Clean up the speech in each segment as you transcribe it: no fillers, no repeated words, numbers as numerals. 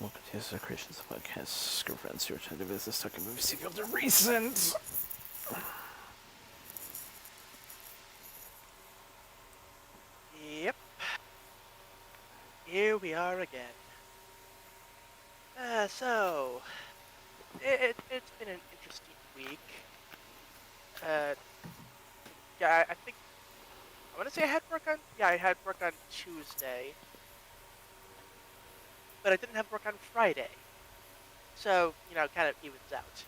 Welcome to Yoda Soda Creations, the podcast. Girlfriends who are trying to visit talking movie sequels are recent. Yep, here we are again. So it's been an interesting week. Uh, yeah, I think I want to say I had work on. Yeah, I had work on Tuesday, but I didn't have work on Friday, so kind of evens out.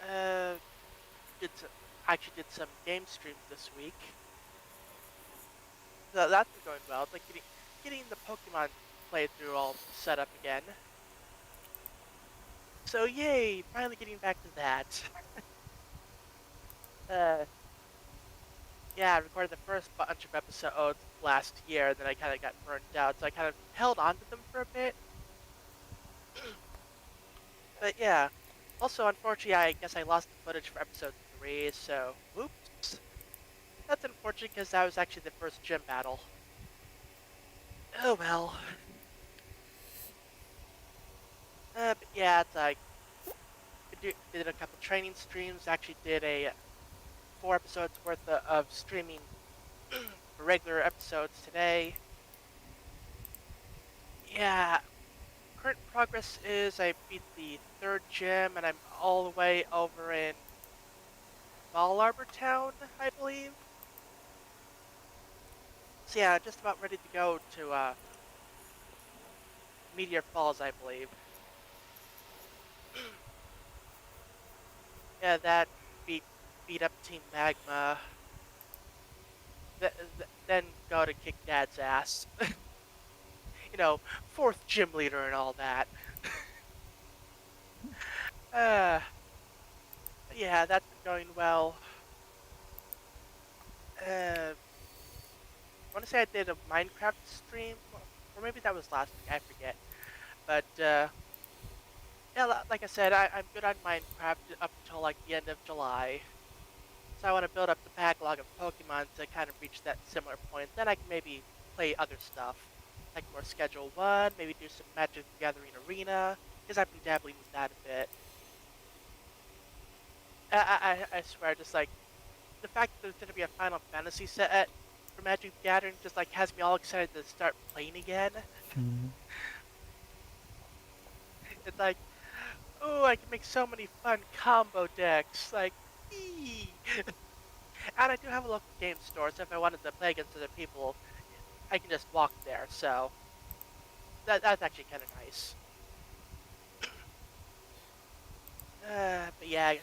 Uh, did some, I actually did some game streams this week, so that's been going well. It's like getting the Pokemon playthrough all set up again. So yay, finally getting back to that. uh, Yeah, I recorded the first bunch of episodes last year, and then I kind of got burnt out, so I kind of held on to them for a bit. But yeah, also unfortunately, I guess I lost the footage for episode 3, so whoops. That's unfortunate because that was actually the first gym battle. Oh well. But yeah, it's like did a couple training streams. Actually, did a 4 episodes worth of streaming for regular episodes today. Yeah, current progress is I beat the third gym and I'm all the way over in Ball Arbor Town, I believe. So yeah, just about ready to go to Meteor Falls, I believe. Yeah, that beat beat up Team Magma. Then go to kick Dad's ass. Fourth gym leader and all that. uh, yeah, that's been going well. I want to say I did a Minecraft stream, or maybe that was last week. I forget. But yeah, like I said, I'm good on Minecraft up until like the end of July. So I want to build up the backlog of Pokemon to kind of reach that similar point. Then I can maybe play other stuff, like more Schedule 1, maybe do some Magic the Gathering Arena, because I've been dabbling with that a bit. I swear, just like, the fact that there's going to be a Final Fantasy set for Magic the Gathering just like has me all excited to start playing again. It's like, oh, I can make so many fun combo decks, like, eee. And I do have a local game store, so if I wanted to play against other people, I can just walk there. So that's actually kind of nice. But yeah,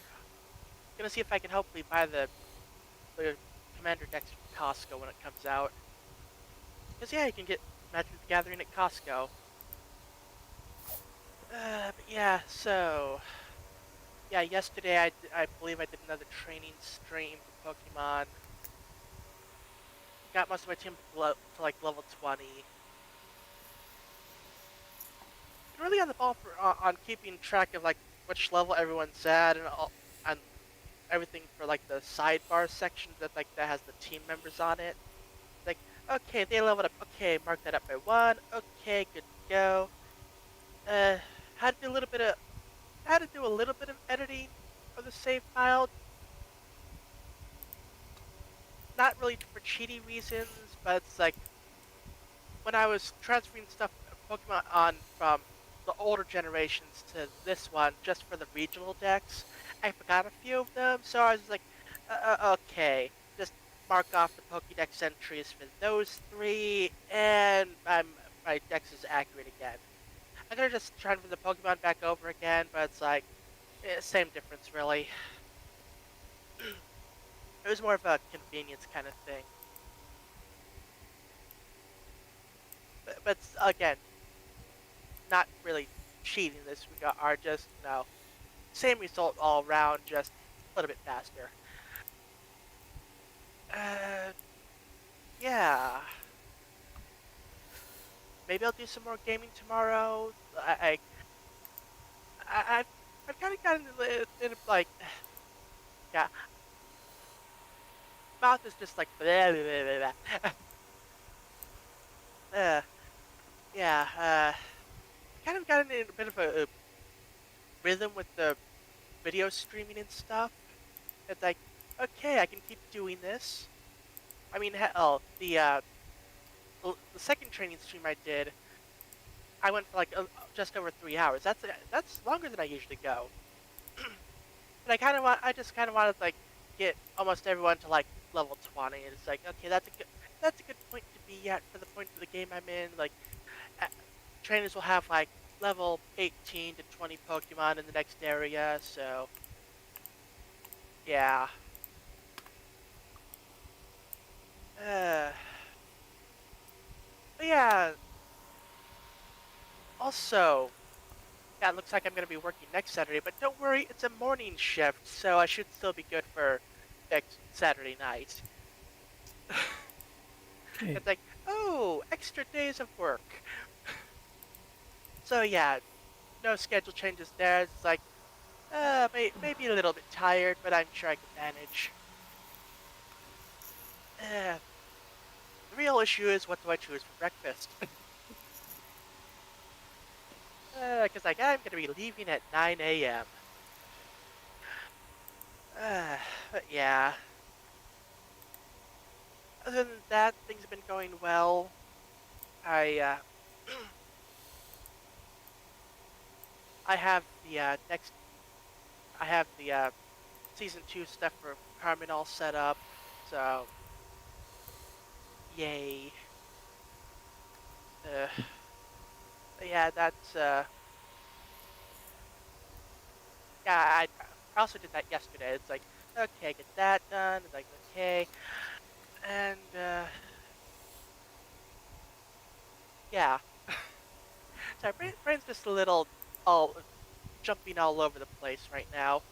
gonna see if I can hopefully buy the Commander decks from Costco when it comes out. Cause yeah, you can get Magic the Gathering at Costco. But yeah, so yeah, yesterday I believe I did another training stream for Pokemon. Got most of my team to like level 20. Been really on the ball on keeping track of like which level everyone's at and everything for like the sidebar section that has the team members on it. Like, okay, they leveled up. Okay, mark that up by 1. Okay, good to go. Uh, had to do a little bit of had to do a little bit of editing for the save file. Not really for cheaty reasons, but it's like when I was transferring stuff Pokemon on from the older generations to this one just for the regional decks, I forgot a few of them, so I was like, okay, just mark off the Pokédex entries for those 3, and my dex is accurate again. I'm gonna just transfer the Pokemon back over again, but it's like, same difference really. It was more of a convenience kind of thing. But again, not really cheating this regard, just, same result all around, just a little bit faster. Uh, yeah. Maybe I'll do some more gaming tomorrow. I've kind of gotten into like, yeah, mouth is just like, blah, blah, blah, blah. uh, yeah, kind of gotten in a bit of a rhythm with the video streaming and stuff. It's like, okay, I can keep doing this. I mean, hell, the second training stream I did, I went for like just over 3 hours. That's longer than I usually go. But I just kind of wanted to like get almost everyone to like level 20, and it's like, okay, that's a good point to be at for the point of the game I'm in. Like, uh, trainers will have like level 18 to 20 Pokemon in the next area, so yeah. Uh, but yeah. Also, yeah, it looks like I'm gonna be working next Saturday, but don't worry, it's a morning shift, so I should still be good for next Saturday night. Okay. It's like, oh, extra days of work. So yeah, no schedule changes there. It's like, maybe a little bit tired, but I'm sure I can manage. Uh, the real issue is what do I choose for breakfast? Because like I'm gonna be leaving at 9 a.m. But yeah. Other than that, things have been going well. I I have the next. I have the season 2 stuff for Carmen all set up. So yay. Uh, but yeah, that's yeah. I also did that yesterday. It's like, okay, get that done. It's like, okay, and yeah. Sorry, brain's just a little all jumping all over the place right now.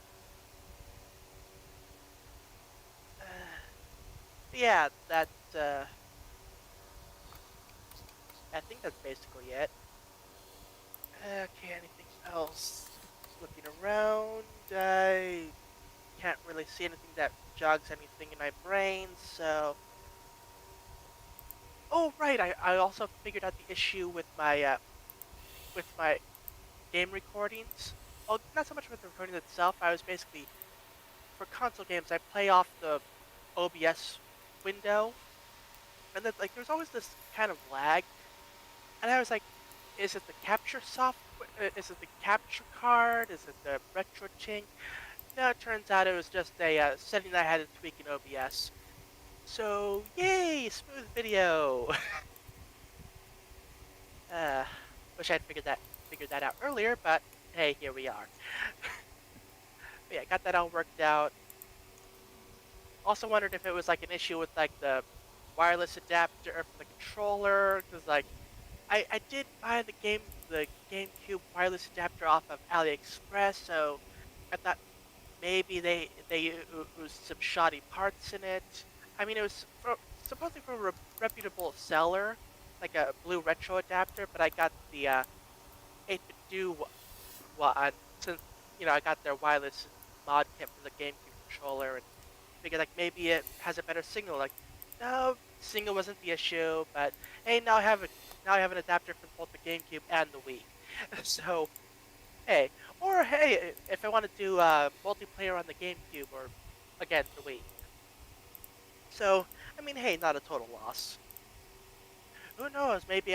Yeah, that's I think that's basically it. Okay, anything else? Just looking around, I can't really see anything that jogs anything in my brain, so. Oh, right, I also figured out the issue with my game recordings. Well, not so much with the recording itself. I was basically for console games, I play off the OBS window, and then like there's always this kind of lag, and I was like, is it the capture software? Is it the capture card? Is it the retro chink? No, it turns out it was just a setting that I had to tweak in OBS. So, yay, smooth video. uh, wish I'd figured that out earlier, but hey, here we are. But yeah, got that all worked out. Also wondered if it was like an issue with like the wireless adapter for the controller, because like I did buy the GameCube wireless adapter off of AliExpress, so I thought maybe they used some shoddy parts in it. I mean, it was supposedly from a reputable seller, like a blue retro adapter, but I got the 8-bit do one since I got their wireless mod kit for the GameCube controller and figured like maybe it has a better signal. Like, no, signal wasn't the issue, but hey, now I have an adapter for both the GameCube and the Wii. So hey, or hey, if I want to do multiplayer on the GameCube or again the Wii. So I mean, hey, not a total loss. Who knows? Maybe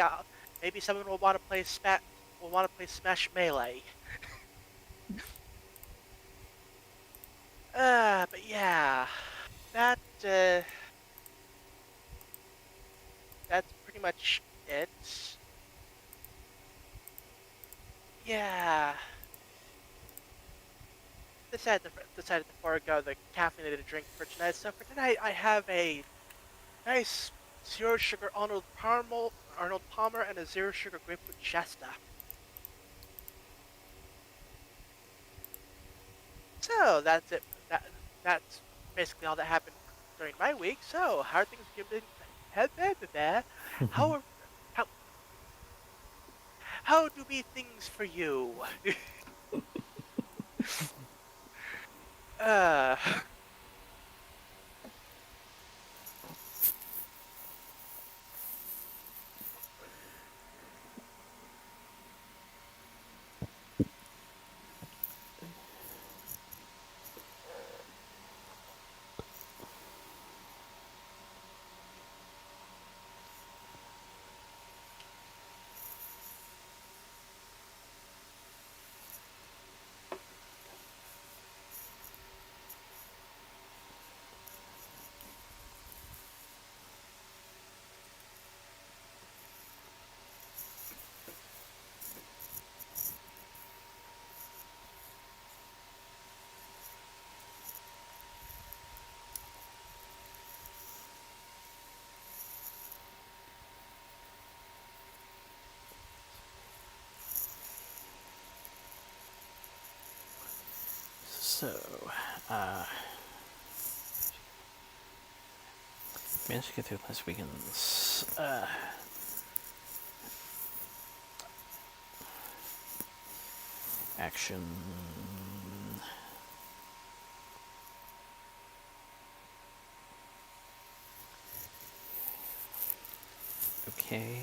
someone will want to play Smash Melee. But yeah, that that's pretty much it. Yeah, decided to forego the caffeinated drink for tonight. So for tonight, I have a nice zero sugar Arnold Palmer, and a zero sugar grapefruit Shasta. So that's it. That's basically all that happened during my week. So how are things been? How are how how do be things for you? uh, So, uh, managed to get through last weekend's action. Okay.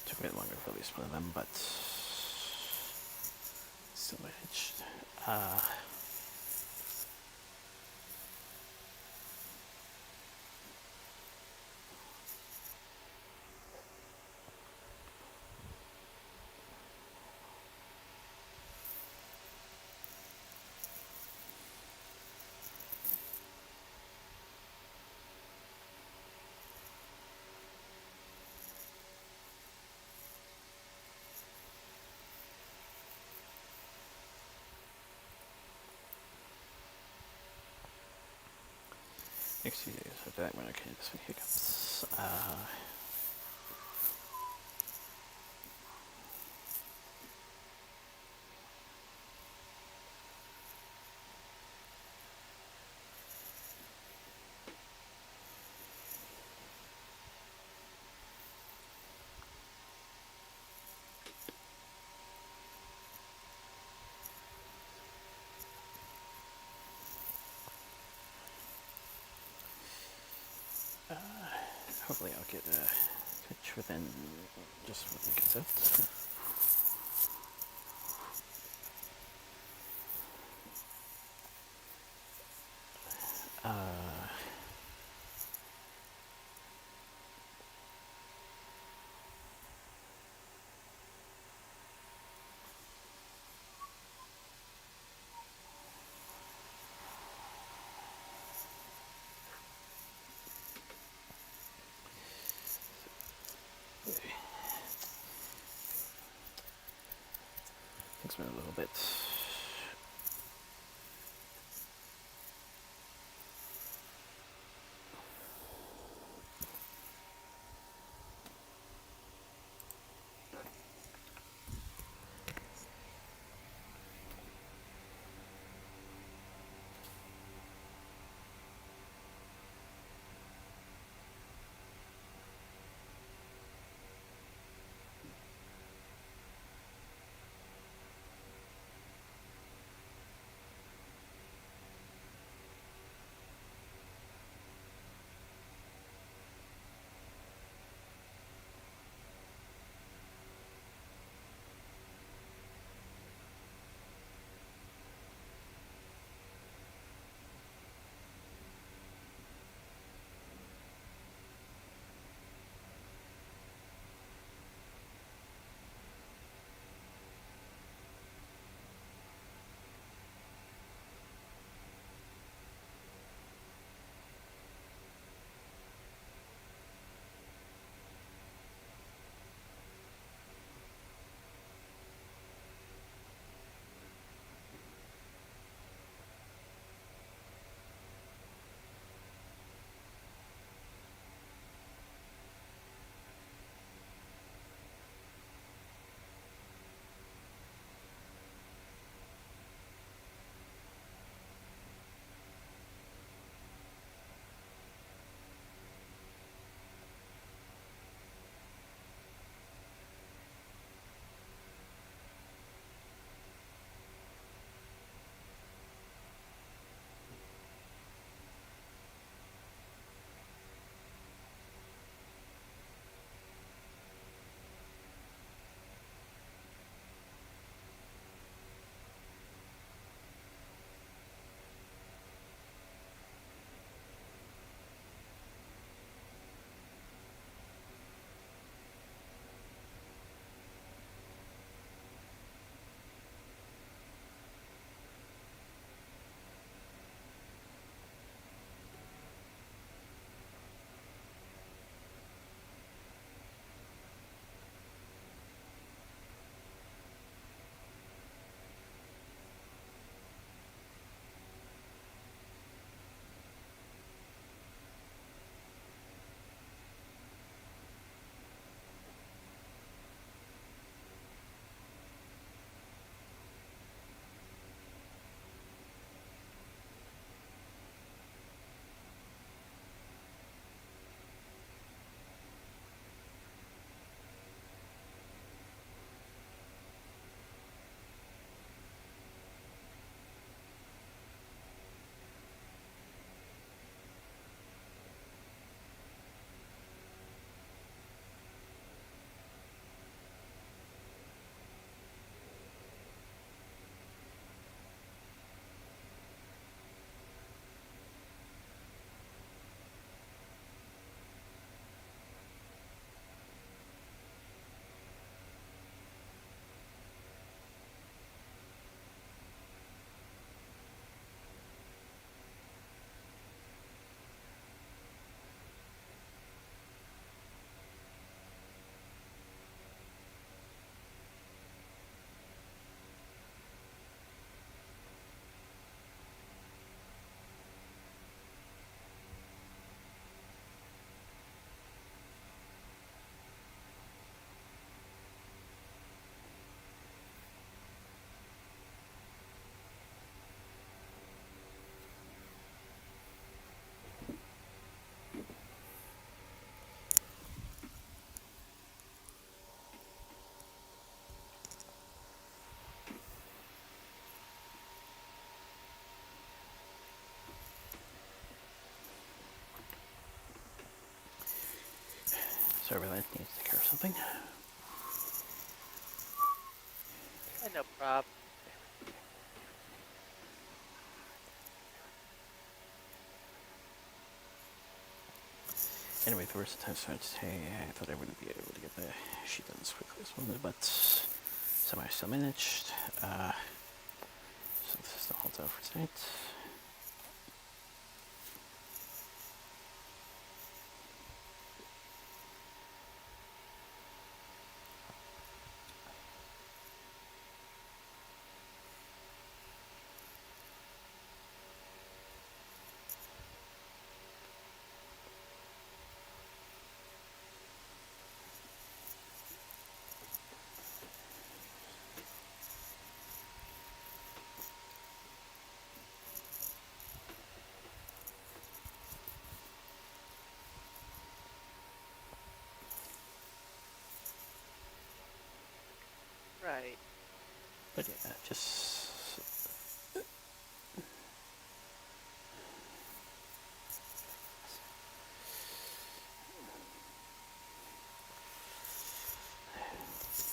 Took a bit longer for at least one of them, but still managed. Excuse me for that when I can some hiccups. Hopefully I'll get a pitch within just what we can set. Takes me a little bit. Sorry about that. Need to take care of something. No problem. Anyway, the rest of the time, so today I thought I wouldn't be able to get the sheet done as quickly as wanted, but somehow I still managed. So this is the whole time for tonight. Right. But yeah, just I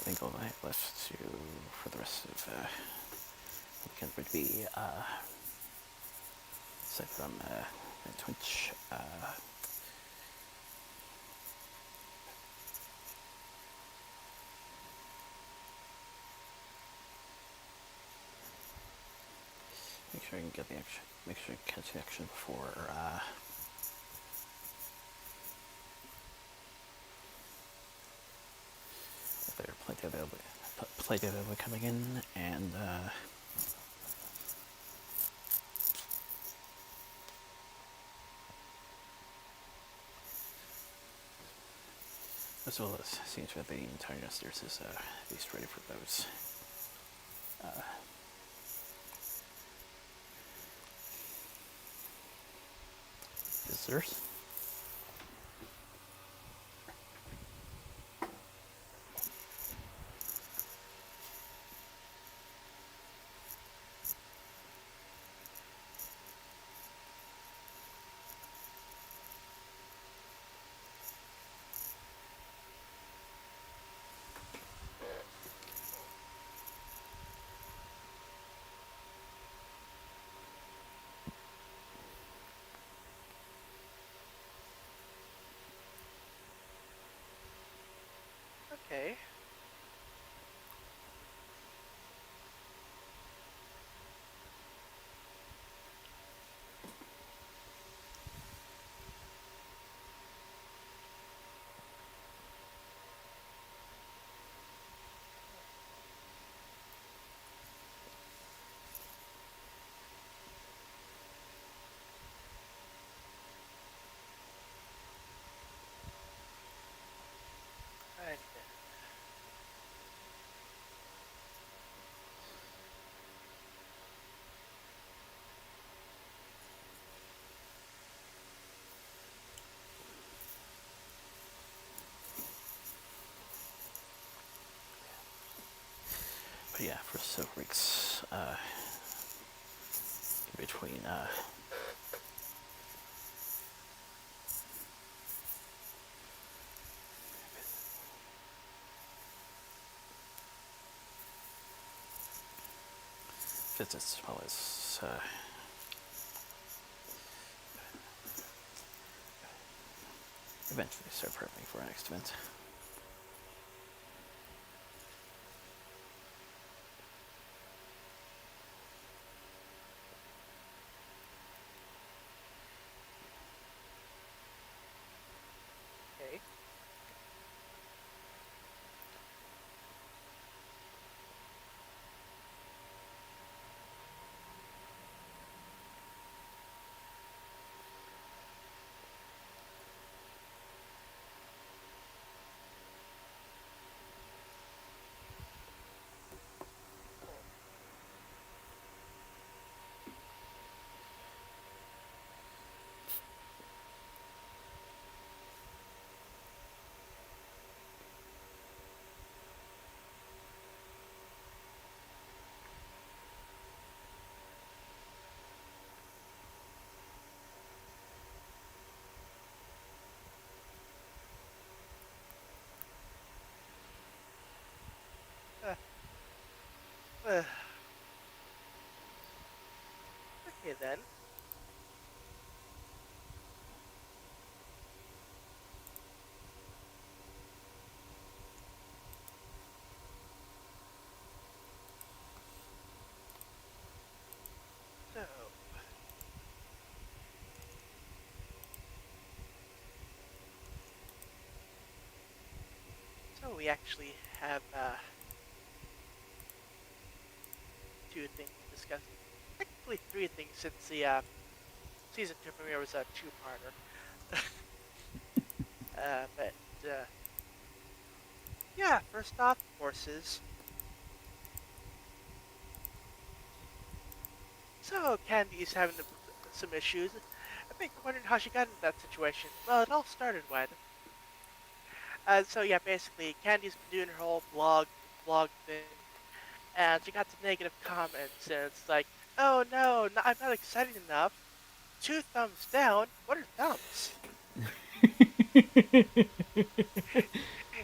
think all I have left to for the rest of the weekend would be aside from Twitch. Make sure I can get the action. Make sure I catch the action before. If there are plenty available coming in, and as well as seeing that the entire downstairs is at least ready for those. Visitors. Okay. Right then. But yeah, for several weeks in between visits, as well as eventually start prepping for our next event. Okay. Uh, okay then. So, so we actually have two things to discuss. Technically three things since the season two premiere was a two-parter. But yeah, first off, horses. So Candy's having some issues. I think you're wondering how she got into that situation. Well, it all started when. So yeah, basically, Candy's been doing her whole blog thing, and she got some negative comments, and it's like, oh no, I'm not excited enough. Two thumbs down. What are thumbs?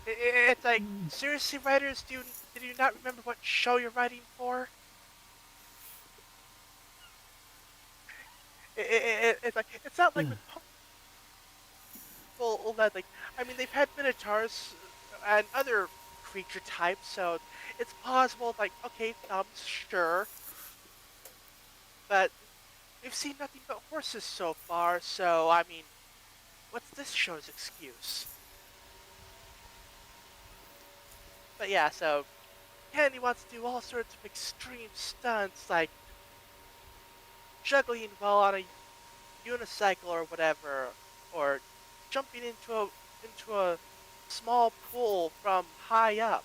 It's like, seriously, writers, did you not remember what show you're writing for? It's like, it's not like with people that, like, I mean, they've had minotaurs and other creature types, so it's possible, like, okay, thumbs, sure, but we've seen nothing but horses so far, so I mean, what's this show's excuse? But yeah, so Candy wants to do all sorts of extreme stunts, like juggling while on a unicycle or whatever, or jumping into a small pool from high up.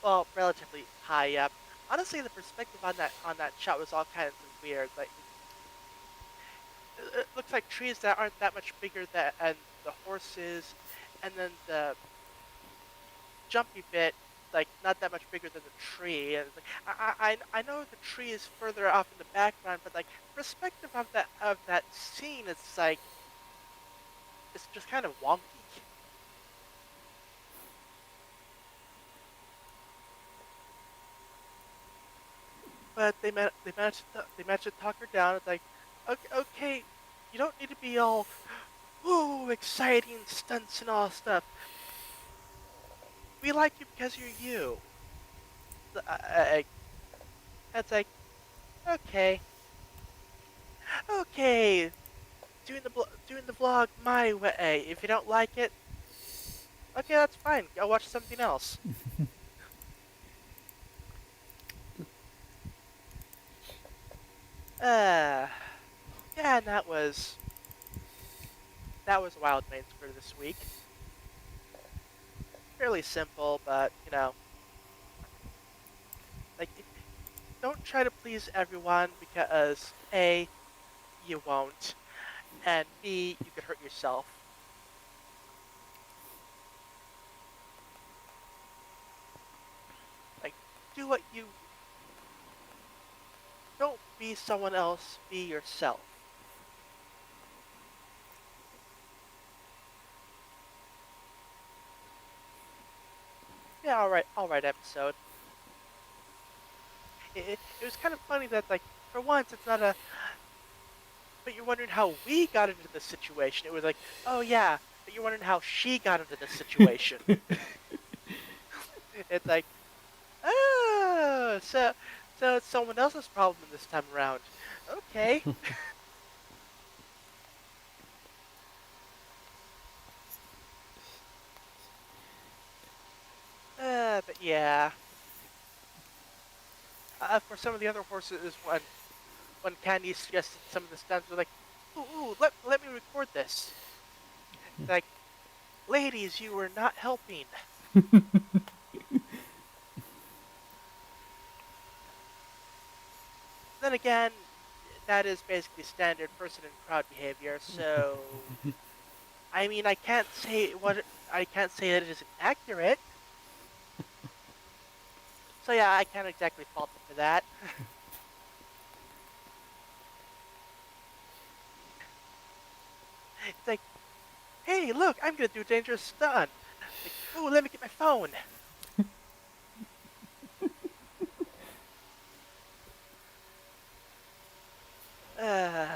Well, relatively high up. Honestly, the perspective on that shot was all kinds of weird. Like it looks like trees that aren't that much bigger than and the horses, and then the jumpy bit like not that much bigger than the tree. And it's like, I know the tree is further off in the background, but like perspective of that scene, it's like it's just kind of wonky. But they managed to talk her down. It's like, okay, you don't need to be all ooh exciting stunts and all stuff. We like you because you're you. That's like okay, okay, doing the vlog my way. If you don't like it, okay, that's fine. I'll watch something else. Uh, yeah, and that was Wild Mains for this week. Fairly simple, but you know, like don't try to please everyone because A, you won't, and B, you could hurt yourself. Like, do what you don't be someone else, be yourself. Yeah, all right, episode. It was kind of funny that, like, for once, it's not a, but you're wondering how we got into this situation. It was like, oh yeah, but you're wondering how she got into this situation. It's like, oh, so it's someone else's problem this time around. Okay. But yeah. For some of the other horses, when Candy suggested some of the stunts, were like, ooh, let me record this. Like, ladies, you were not helping. Then again, that is basically standard person and crowd behavior. So, I mean, I can't say that it isn't accurate. So yeah, I can't exactly fault them for that. It's like, hey, look, I'm gonna do a dangerous stunt. Like, oh, let me get my phone. Uh,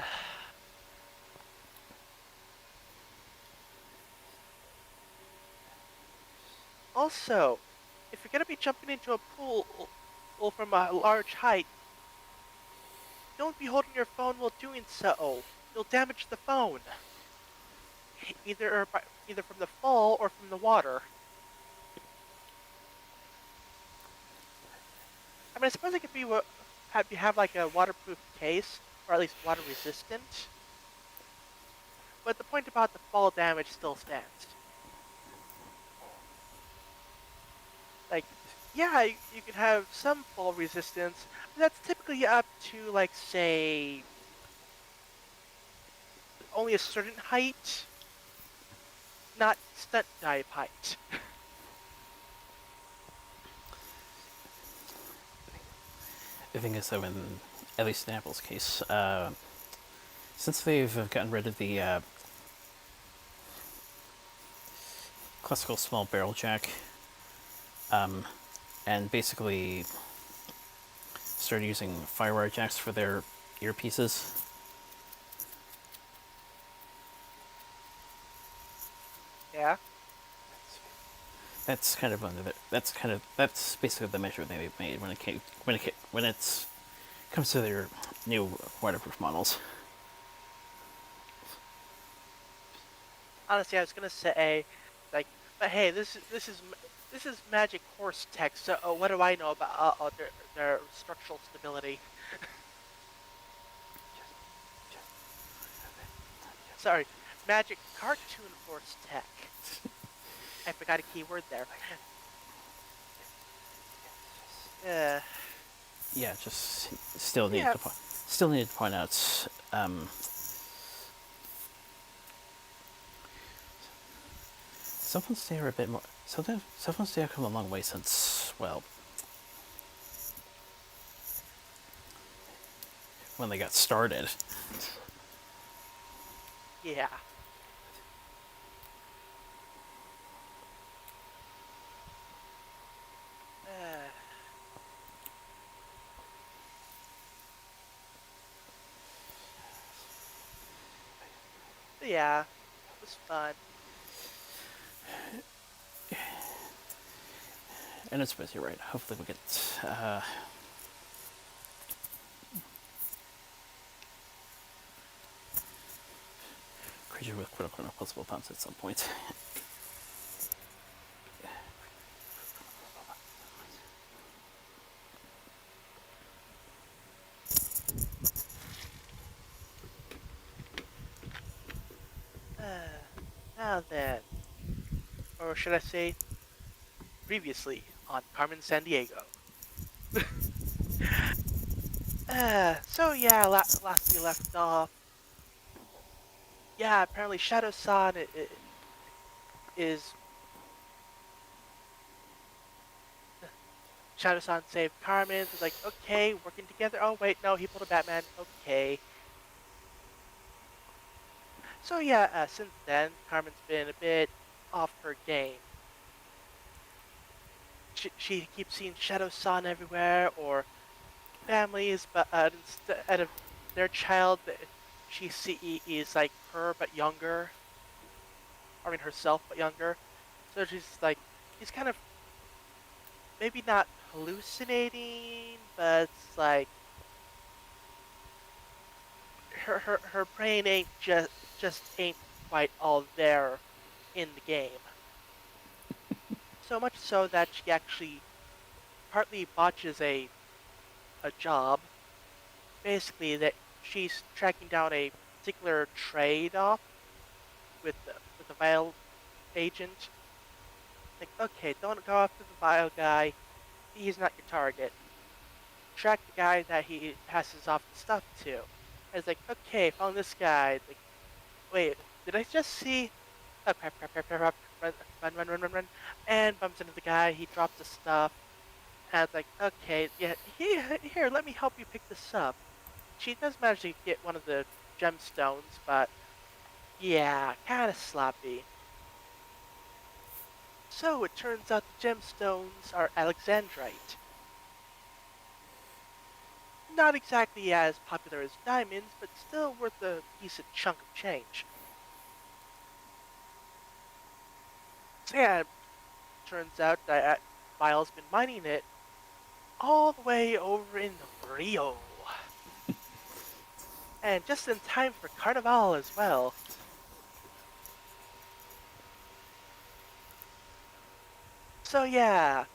Also, if you're gonna be jumping into a pool from a large height, don't be holding your phone while doing so. You'll damage the phone, either from the fall or from the water. I mean, I suppose it could be have you have like a waterproof case or at least water resistant. But the point about the fall damage still stands. Like, yeah, you can have some fall resistance, but that's typically up to like say only a certain height, not stunt dive height. The thing is, though, in at least in Apple's case, since they've gotten rid of the classical small barrel jack, and basically started using firewire jacks for their earpieces, Yeah. that's kind of under the, that's basically the measure they've made when it's comes to their new waterproof models. Honestly, I was gonna say, like, but hey, this is magic horse tech. So what do I know about their structural stability? Sorry, magic cartoon horse tech. I forgot a key word there. Uh, Yeah, just still needed yeah, to still needed to point out. Someone's there a bit more. Someone's there come a long way since, well, when they got started. yeah. Uh, yeah, it was fun. And I suppose you're right. Hopefully we get creature with critical and opposable bounce at some point. Uh, Now then, or should I say, previously on Carmen San Diego. So yeah, last we left off, yeah, apparently Shadow-san is Shadow-san saved Carmen. So it's like, okay, working together. Oh wait, no, he pulled a Batman. Okay. So yeah, since then, Carmen's been a bit off her game. She keeps seeing Shadow-san everywhere, or families, but instead of their child, she is like her but younger. I mean herself but younger. So she's kind of maybe not hallucinating, but it's like her brain ain't just ain't quite all there in the game. So much so that she actually partly botches a job. Basically, that she's tracking down a particular trade off with a vile agent. Like, okay, don't go after the vile guy. He's not your target. Track the guy that he passes off the stuff to. And it's like, okay, found this guy. Like, wait, did I just see? Oh, crap, crap, crap, crap, crap. Run. And bumps into the guy. He drops the stuff. And it's like, okay, yeah, here, let me help you pick this up. She does manage to get one of the gemstones, but yeah, kind of sloppy. So it turns out the gemstones are Alexandrite. Not exactly as popular as diamonds, but still worth a decent chunk of change. So yeah, turns out that Vile's been mining it all the way over in Rio. And just in time for Carnival as well. So yeah,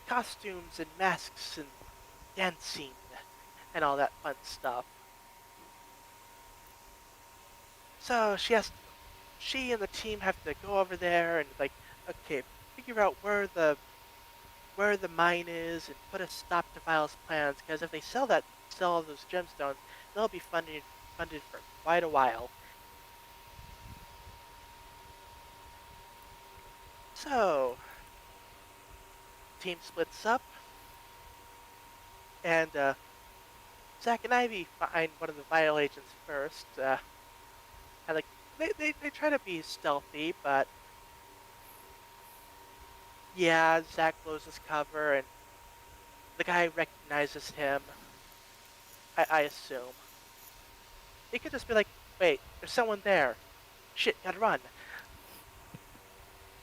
costumes and masks and dancing and all that fun stuff. So she and the team have to go over there and like, okay, figure out where the mine is and put a stop to Vile's plans. Because if they sell all those gemstones, they'll be funded for quite a while. So team splits up, and Zack and Ivy find one of the Vile agents first. And like they try to be stealthy, but yeah, Zack blows his cover, and the guy recognizes him. I assume it could just be like, wait, there's someone there. Shit, gotta run.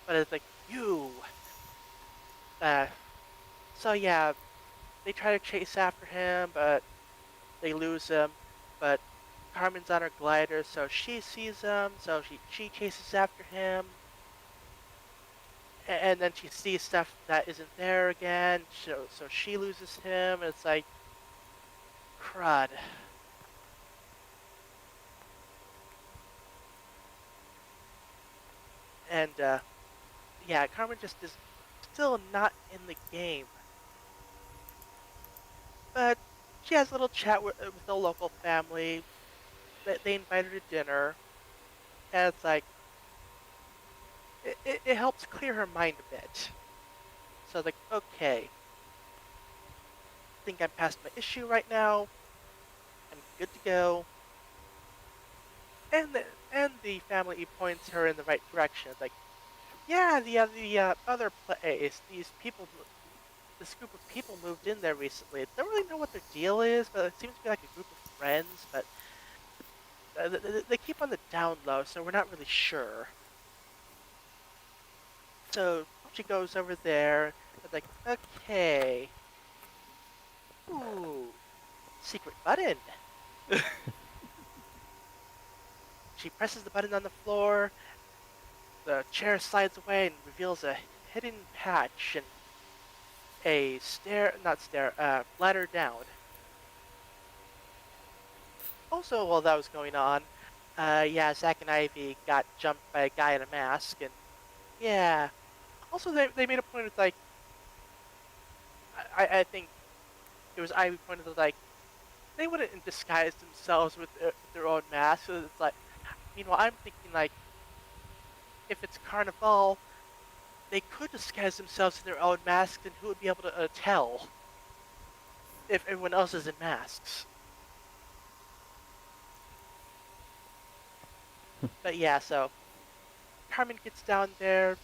But it's like you. Uh, so yeah, they try to chase after him, but they lose him. But Carmen's on her glider, so she sees him. So she chases after him, and then she sees stuff that isn't there again. So she loses him. And it's like crud. And yeah, Carmen just is still not in the game. But she has a little chat with the local family. They invite her to dinner, and it's like it helps clear her mind a bit. So like, okay, I think I'm past my issue right now. I'm good to go. And the family points her in the right direction. Like, yeah, the other place, this group of people moved in there recently. Don't really know what their deal is, but it seems to be like a group of friends. But they keep on the down low, so we're not really sure. So she goes over there. And like, okay, ooh, secret button. She presses the button on the floor. The chair slides away and reveals a hidden patch and a ladder down. Also, while that was going on, yeah, Zack and Ivy got jumped by a guy in a mask, and yeah. Also, they made a point of like, I think it was Ivy pointed out like they wouldn't disguise themselves with their own masks. So it's like, meanwhile, I'm thinking like if it's Carnival, they could disguise themselves in their own masks, and who would be able to tell if everyone else is in masks? But yeah, so Carmen gets down there,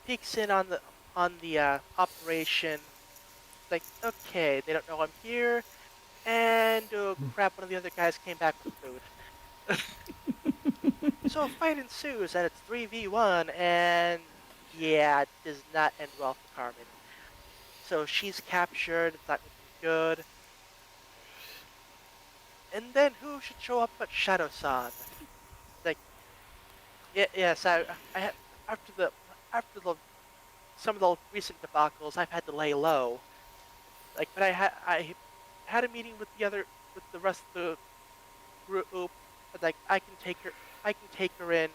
peeks in on the operation. Like, okay, they don't know I'm here, and oh crap, one of the other guys came back with food. So a fight ensues, and it's 3v1, and yeah, it does not end well for Carmen. So she's captured. It's not looking good. And then who should show up but Shadow-san? Like, yeah, yes, after the some of the recent debacles, I've had to lay low. Like, but I had a meeting with the rest of the group. But like, I can take her in.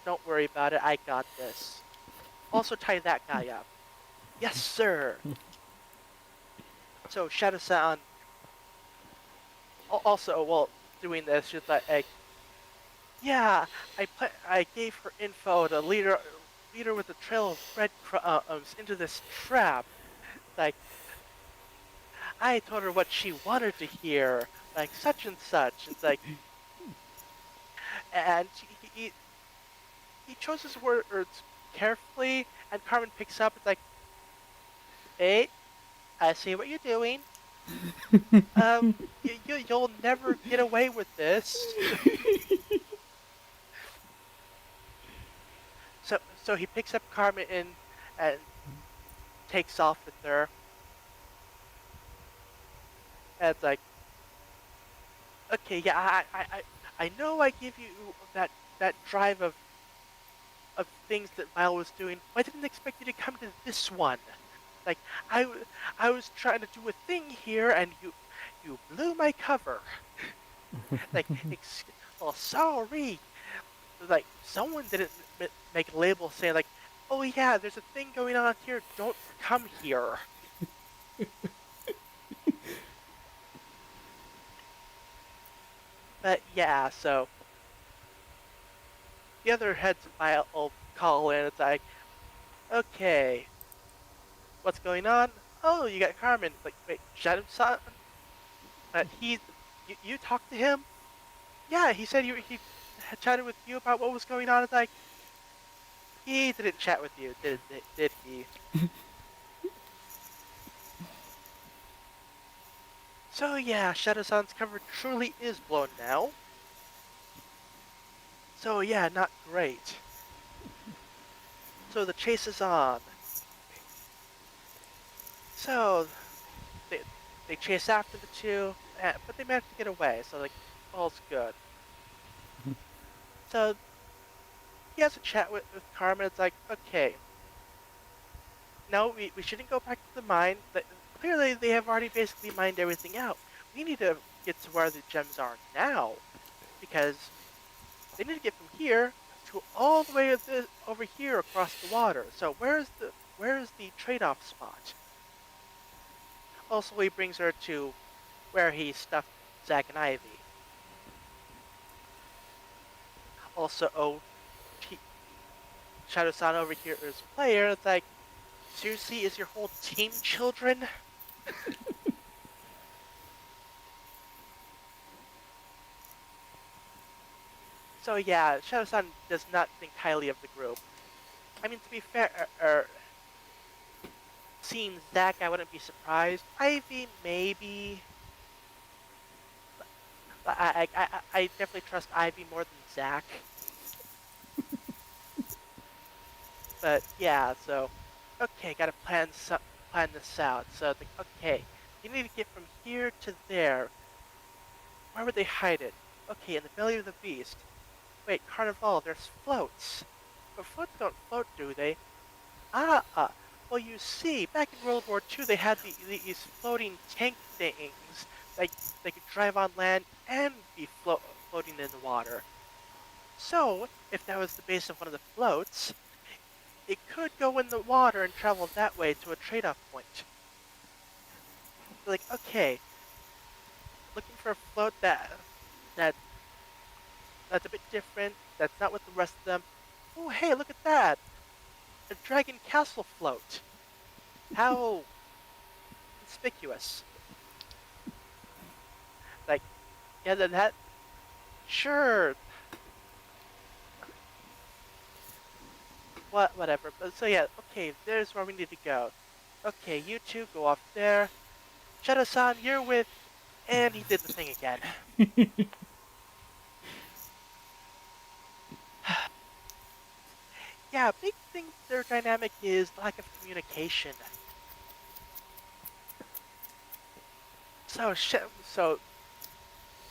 Don't worry about it. I got this. Also tie that guy up. Yes, sir. So Shadow-san also, well, doing this, she's like, yeah, I gave her info to leader with a trail of breadcrumbs into this trap. Like, I told her what she wanted to hear, like such and such. It's like, and he chose his words carefully, and Carmen picks up. It's like, hey, I see what you're doing. You'll never get away with this. So he picks up Carmen and takes off with her. And it's like, okay, yeah, I know I give you that drive of things that Vile was doing, but I didn't expect you to come to this one. Like I was trying to do a thing here, and you blew my cover. Like, well, sorry. Like someone didn't make a label saying like, oh yeah, there's a thing going on here. Don't come here. But yeah, so the other heads will call in. It's like, okay, what's going on? Oh, you got Carmen. Like, wait, Shadow-san? He, you talked to him? Yeah, he said he had chatted with you about what was going on. It's like, he didn't chat with you, did he? So yeah, Shadow-san's cover truly is blown now. So yeah, not great. So the chase is on. So they they chase after the two, but they manage to get away. So like, all's good. So he has a chat with Carmen. It's like, okay, no, we shouldn't go back to the mine. Clearly, they have already basically mined everything out. We need to get to where the gems are now, because they need to get from here to all the way over here across the water. So where's the trade-off spot? Also, he brings her to where he stuffed Zack and Ivy. Also, he, Shadow-san over here is player. It's like, seriously, is your whole team children? So yeah, Shadow-san does not think highly of the group. I mean, to be fair, seeing Zack, I wouldn't be surprised. Ivy, maybe. I definitely trust Ivy more than Zack. But yeah, so okay, gotta plan this out. So okay, you need to get from here to there. Where would they hide it? Okay, in the belly of the beast. Wait, Carnival, there's floats. But floats don't float, do they? Well, you see, back in World War II, they had these floating tank things that they could drive on land and be floating in the water. So, if that was the base of one of the floats, it could go in the water and travel that way to a trade-off point. Like, okay, looking for a float that that's a bit different. That's not with the rest of them. Oh, hey, look at that! A Dragon Castle float. How conspicuous! Like, yeah, that sure. Whatever. But so yeah, okay, there's where we need to go. Okay, you two go off there. Shadow-san, you're with, and he did the thing again. Yeah, big thing with their dynamic is lack of communication. So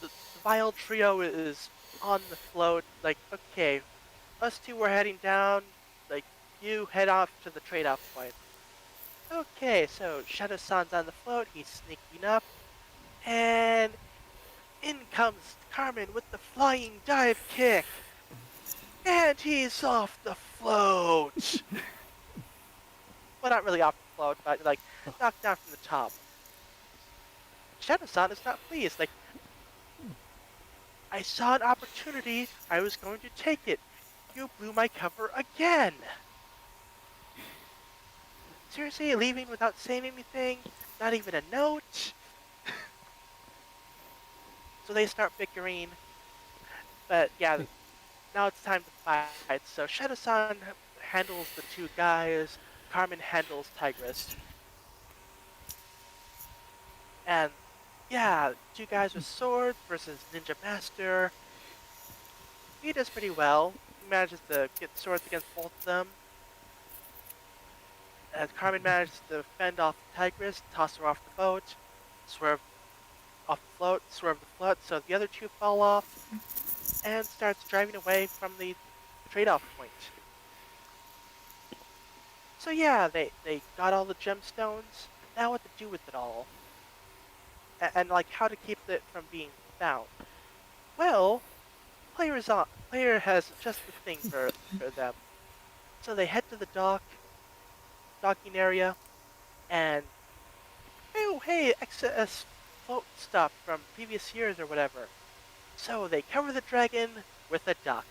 the Vile trio is on the float. Like, okay, us two were heading down. Like, you head off to the trade-off point. Okay, so Shadow-san's on the float. He's sneaking up, and in comes Carmen with the flying dive kick. And he's off the float. Well, not really off the float, but like knocked down from the top. Shadow-san is not pleased. Like, I saw an opportunity. I was going to take it. You blew my cover again. Seriously, leaving without saying anything? Not even a note? So they start bickering. But yeah, now it's time to fight. So Shadow-san handles the two guys. Carmen handles Tigress. And yeah, two guys with swords versus Ninja Master. He does pretty well. He manages to get swords against both of them. As Carmen manages to fend off the Tigress, toss her off the boat, swerve off the float, swerve the float, so the other two fall off, and starts driving away from the trade-off point. So yeah, they got all the gemstones. Now what to do with it all, and like how to keep it from being found. Well, player has just the thing for them. So they head to the docking area, and oh hey, excess float stuff from previous years or whatever. So they cover the dragon with a duck.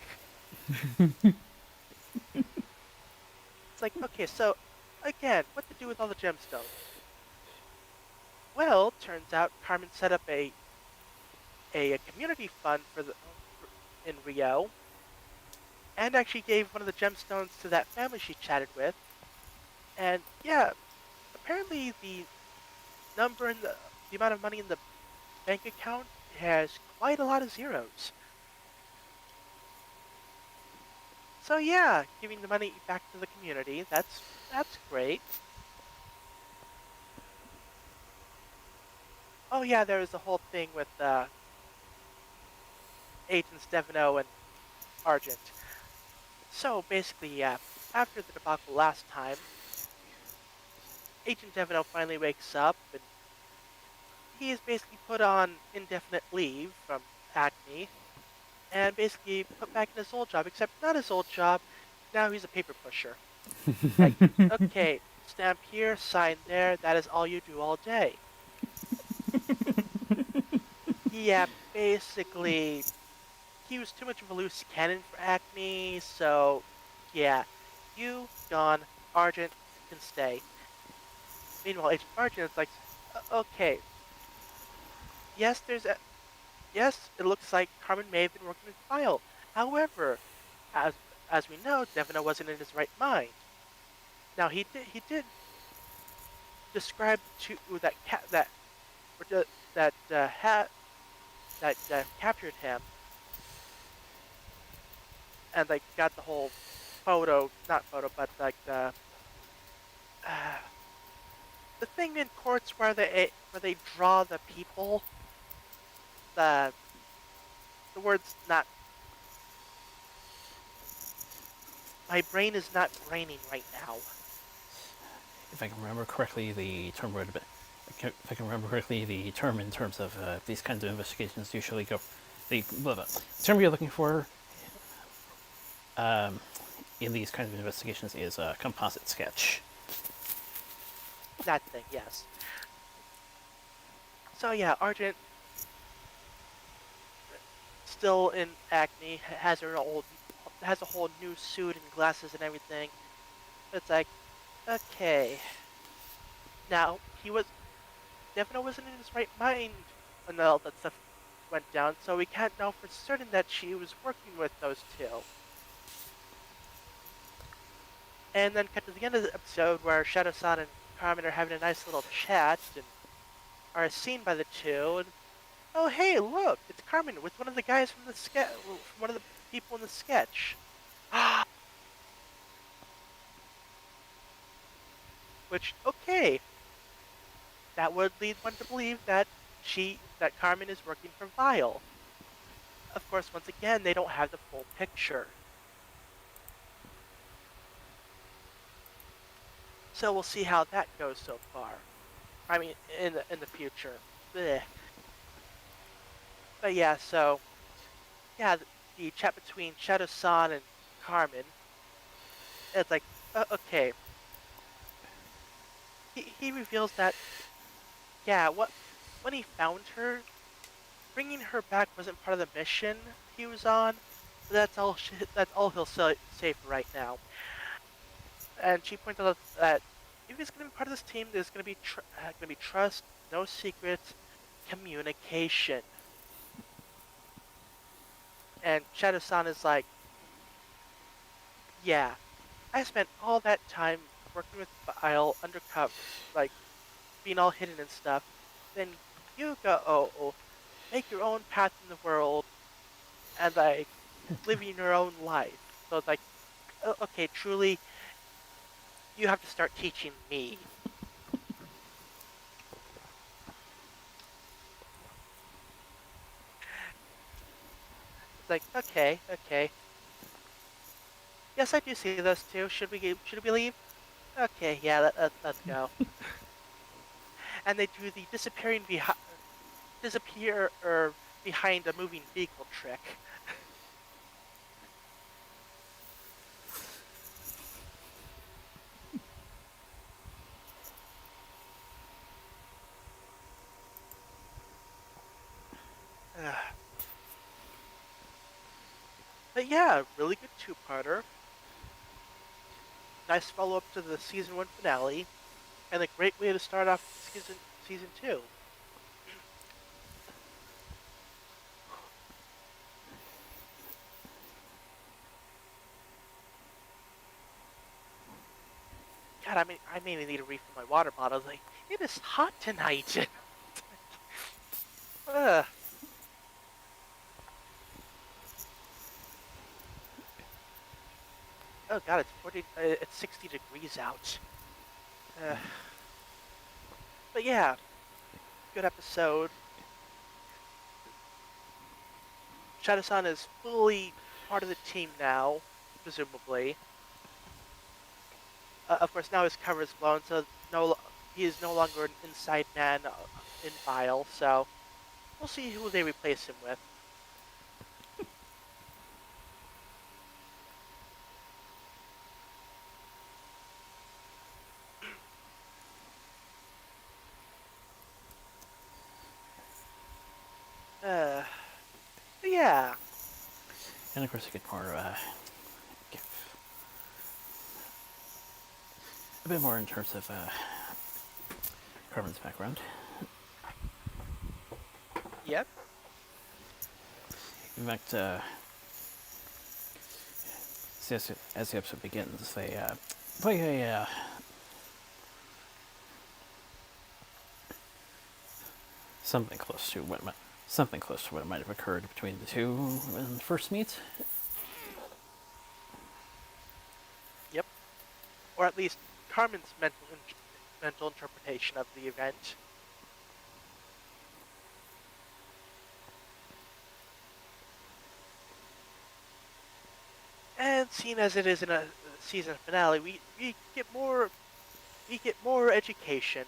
It's like, okay, so again, what to do with all the gemstones? Well, turns out Carmen set up a community fund in Rio, and actually gave one of the gemstones to that family she chatted with. And yeah, apparently the amount of money in the bank account has quite a lot of zeros. So yeah, giving the money back to the community, that's great. Oh yeah, there was a whole thing with Agents Devino and Argent. So basically, yeah, after the debacle last time, Agent Devino finally wakes up and he is basically put on indefinite leave from Acme and basically put back in his old job, except not his old job. Now he's a paper pusher. Like, okay, stamp here, sign there, that is all you do all day. Yeah, basically, he was too much of a loose cannon for Acme, so yeah, you gone, Argent can stay. Meanwhile, Agent Argent is like, okay, yes, yes, it looks like Carmen may have been working with File. However, as as we know, Devino wasn't in his right mind. Now he did describe to that cat that had that captured him and like got the whole photo, not photo, but like uh, the thing in courts where they draw the people. The the words not my brain is not braining right now. If I can remember correctly, the term would have been. If I can remember correctly, the term in terms of these kinds of investigations usually go. The term you're looking for in these kinds of investigations is a composite sketch. That thing, yes. So yeah, Argent still in Acme has a whole new suit and glasses and everything. It's like, okay. Now he was Devino wasn't in his right mind when all that stuff went down, so we can't know for certain that she was working with those two. And then cut to the end of the episode where Shadow-san and Carmen are having a nice little chat and are seen by the two. And oh hey, look, it's Carmen with one of the guys from from one of the people in the sketch. Which okay, that would lead one to believe that Carmen is working for Vile. Of course, once again, they don't have the full picture. So we'll see how that goes so far. I mean, in the future. Blech. But yeah, so yeah, the chat between Shadow-san and Carmen, it's like, okay, he reveals that yeah, what when he found her, bringing her back wasn't part of the mission he was on. But that's all he'll say for right now. And she pointed out that if he's going to be part of this team, there's going to be trust, no secrets, communication. And Shadow-san is like, yeah, I spent all that time working with Vile undercover, like being all hidden and stuff. then you go make your own path in the world and like living your own life. So it's like, okay, truly, you have to start teaching me. It's like, okay, okay. Yes, I do see those two. Should we leave? Okay, yeah, let's go. And they do the disappear or behind a moving vehicle trick. But yeah, really good two-parter. Nice follow-up to the season one finale, and a great way to start off season two. God, I may need to refill my water bottle. Like, it is hot tonight. Ugh. Oh God, it's 60 degrees out. Uh, but yeah, good episode. Shada-san is fully part of the team now, presumably. Of course, now his cover is blown, so he is no longer an inside man in Vile. So we'll see who they replace him with. Uh, but yeah, And of course, you get more, a bit more in terms of Carmen's background. yep, In fact, as the episode begins, they play something close to what might have occurred between the two when they first meet. yep, or at least Carmen's mental interpretation of the event. And seeing as it is in a season finale, we get more education.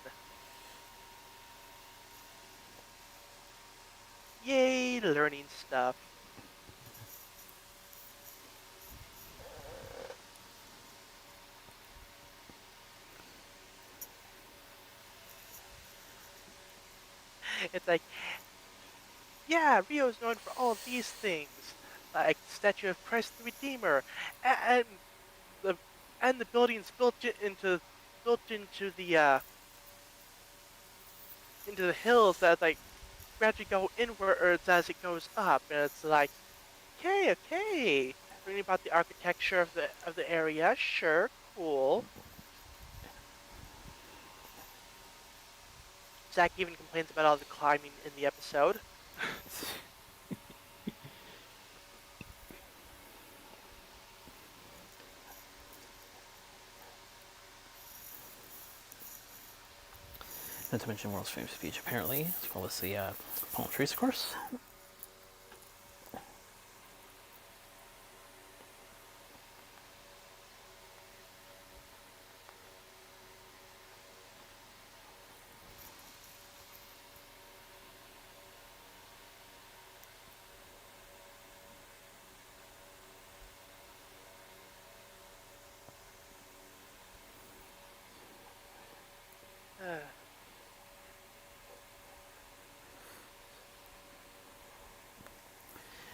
Yay, learning stuff. It's like, yeah, Rio's known for all of these things, like the statue of Christ the Redeemer, and the and the buildings built into the hills that like gradually go inwards as it goes up, and it's like, okay, okay, learning about the architecture of the area, sure, cool. Zach even complains about all the climbing in the episode. Not to mention world's famous beach, apparently, as well as the palm trees, of course.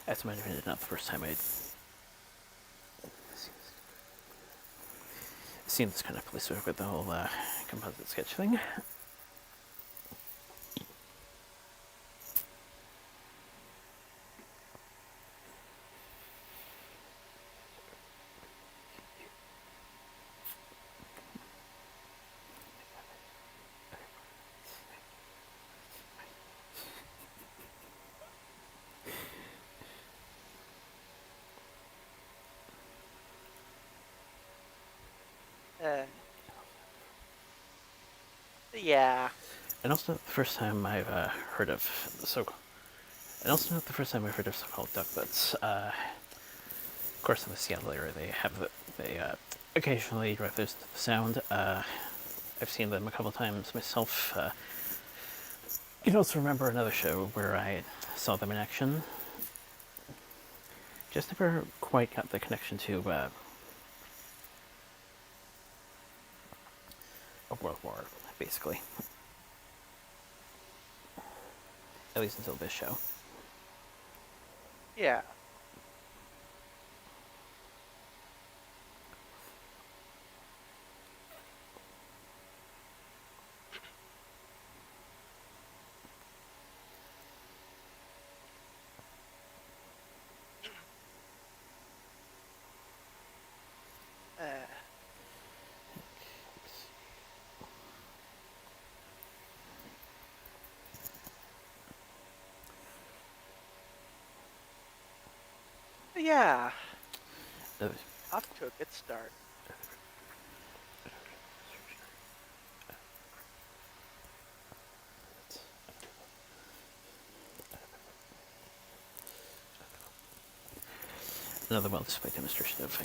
As I might have ended not the first time I'd seen this kind of police work with the whole composite sketch thing. Yeah. And also not the first time I've heard of so. And also not the first time I've heard of so-called duck butts. Of course, in the Seattle area, they occasionally drive those to the sound. I've seen them a couple times myself. You can also remember another show where I saw them in action. Just never quite got the connection to a world war, basically. At least until this show. Yeah. Uh, yeah. Uh, Off to a good start. Another well-displayed demonstration of a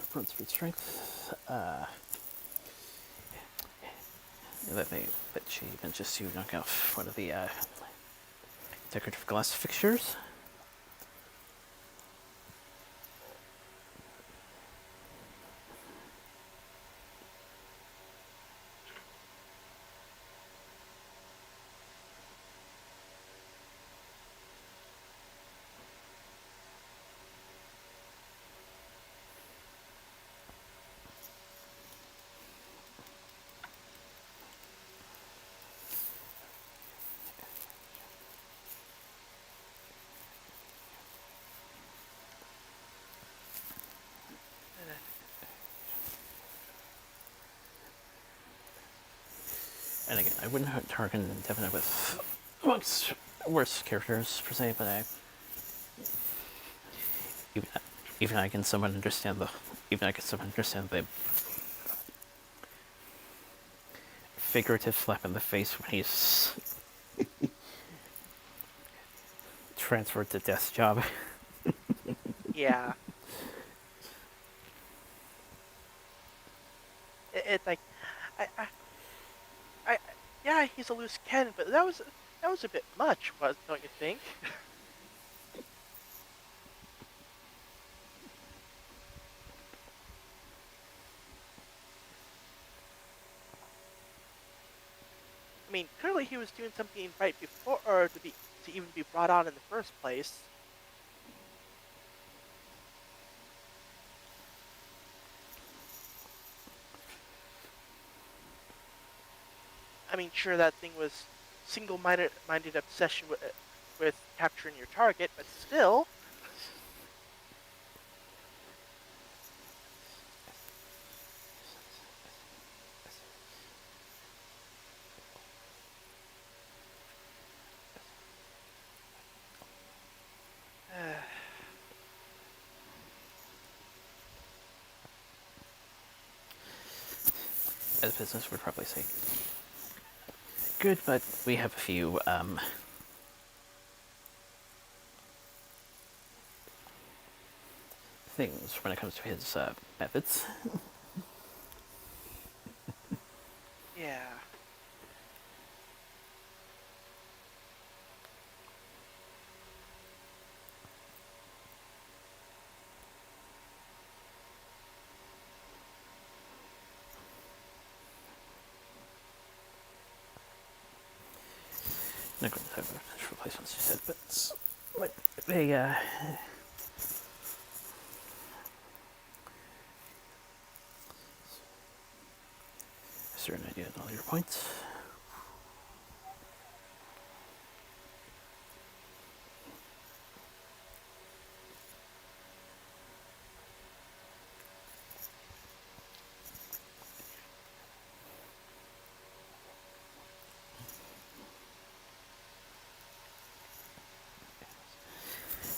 front speed strength. That she manages to knock off one of the decorative glass fixtures. And again, I wouldn't target Devin with amongst worst characters per se, but even, even I can somewhat understand the figurative slap in the face when he's transferred to desk job. Yeah. It's like, I, I, I, yeah, he's a loose cannon, but that was a bit much, was don't you think? I mean, clearly he was doing something right before, or to even be brought on in the first place. I mean, sure, that thing was single-minded obsession with capturing your target, but still, As business would probably say, good, but we have a few things when it comes to his methods. yeah. Not going to have potential replacements, you said, but they certain idea and all your points.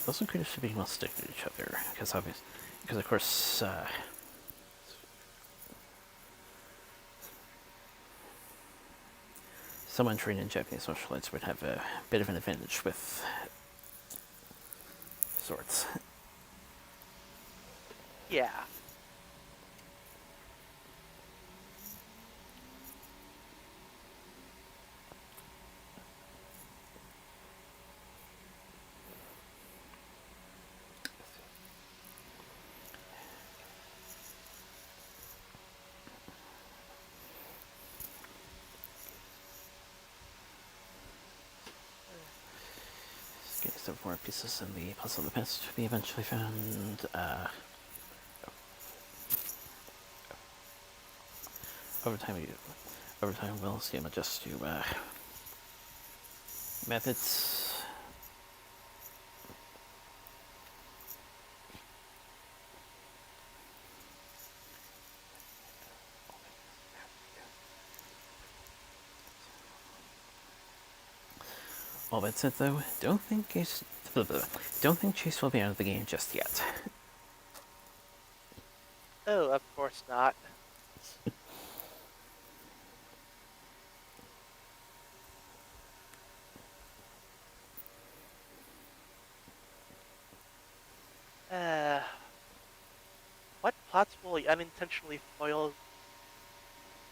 Also, creators should be well stick to each other because of course, someone trained in Japanese martial arts would have a bit of an advantage with swords. Yeah. Okay, so more pieces in the puzzle of the past to be eventually found. Over time, we'll see them adjust to methods. All that said, though, don't think Chase will be out of the game just yet. Oh, of course not. Uh, what plots will he unintentionally foil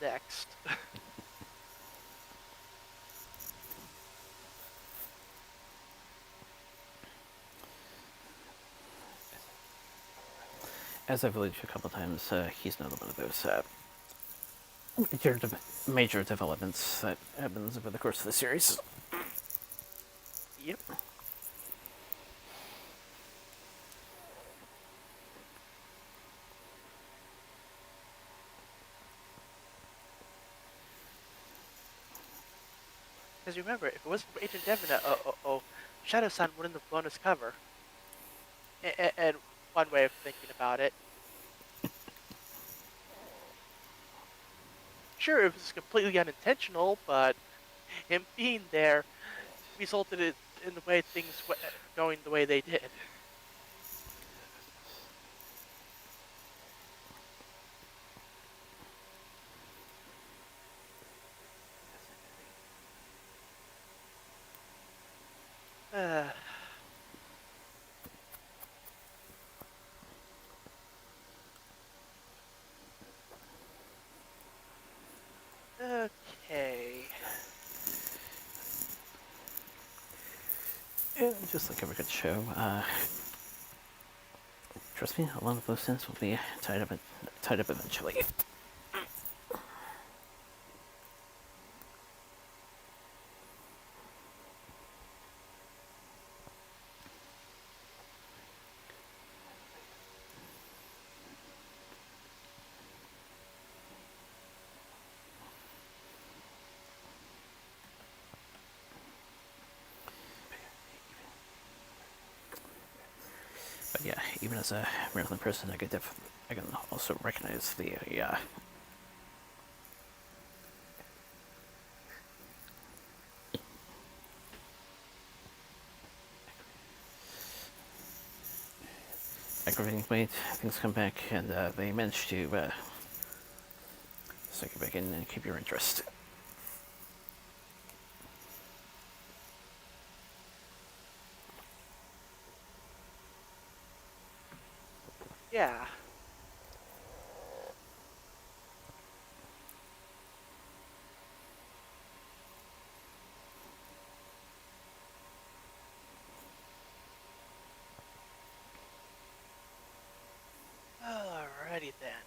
next? As I've alluded to a couple times, he's another one of those major developments that happens over the course of the series. Yep. Because remember, if it wasn't for Agent Devon, Shadow-san wouldn't have blown his cover. And one way of thinking about it, sure, it was completely unintentional, but him being there resulted in the way things going the way they did. Uh, okay. And just like every good show, trust me, a lot of those ends will be tied up eventually. But yeah, even as a Maryland person, I can also recognize the aggravating way things come back, and they manage to suck you back in and keep your interest. Yeah. Alrighty then.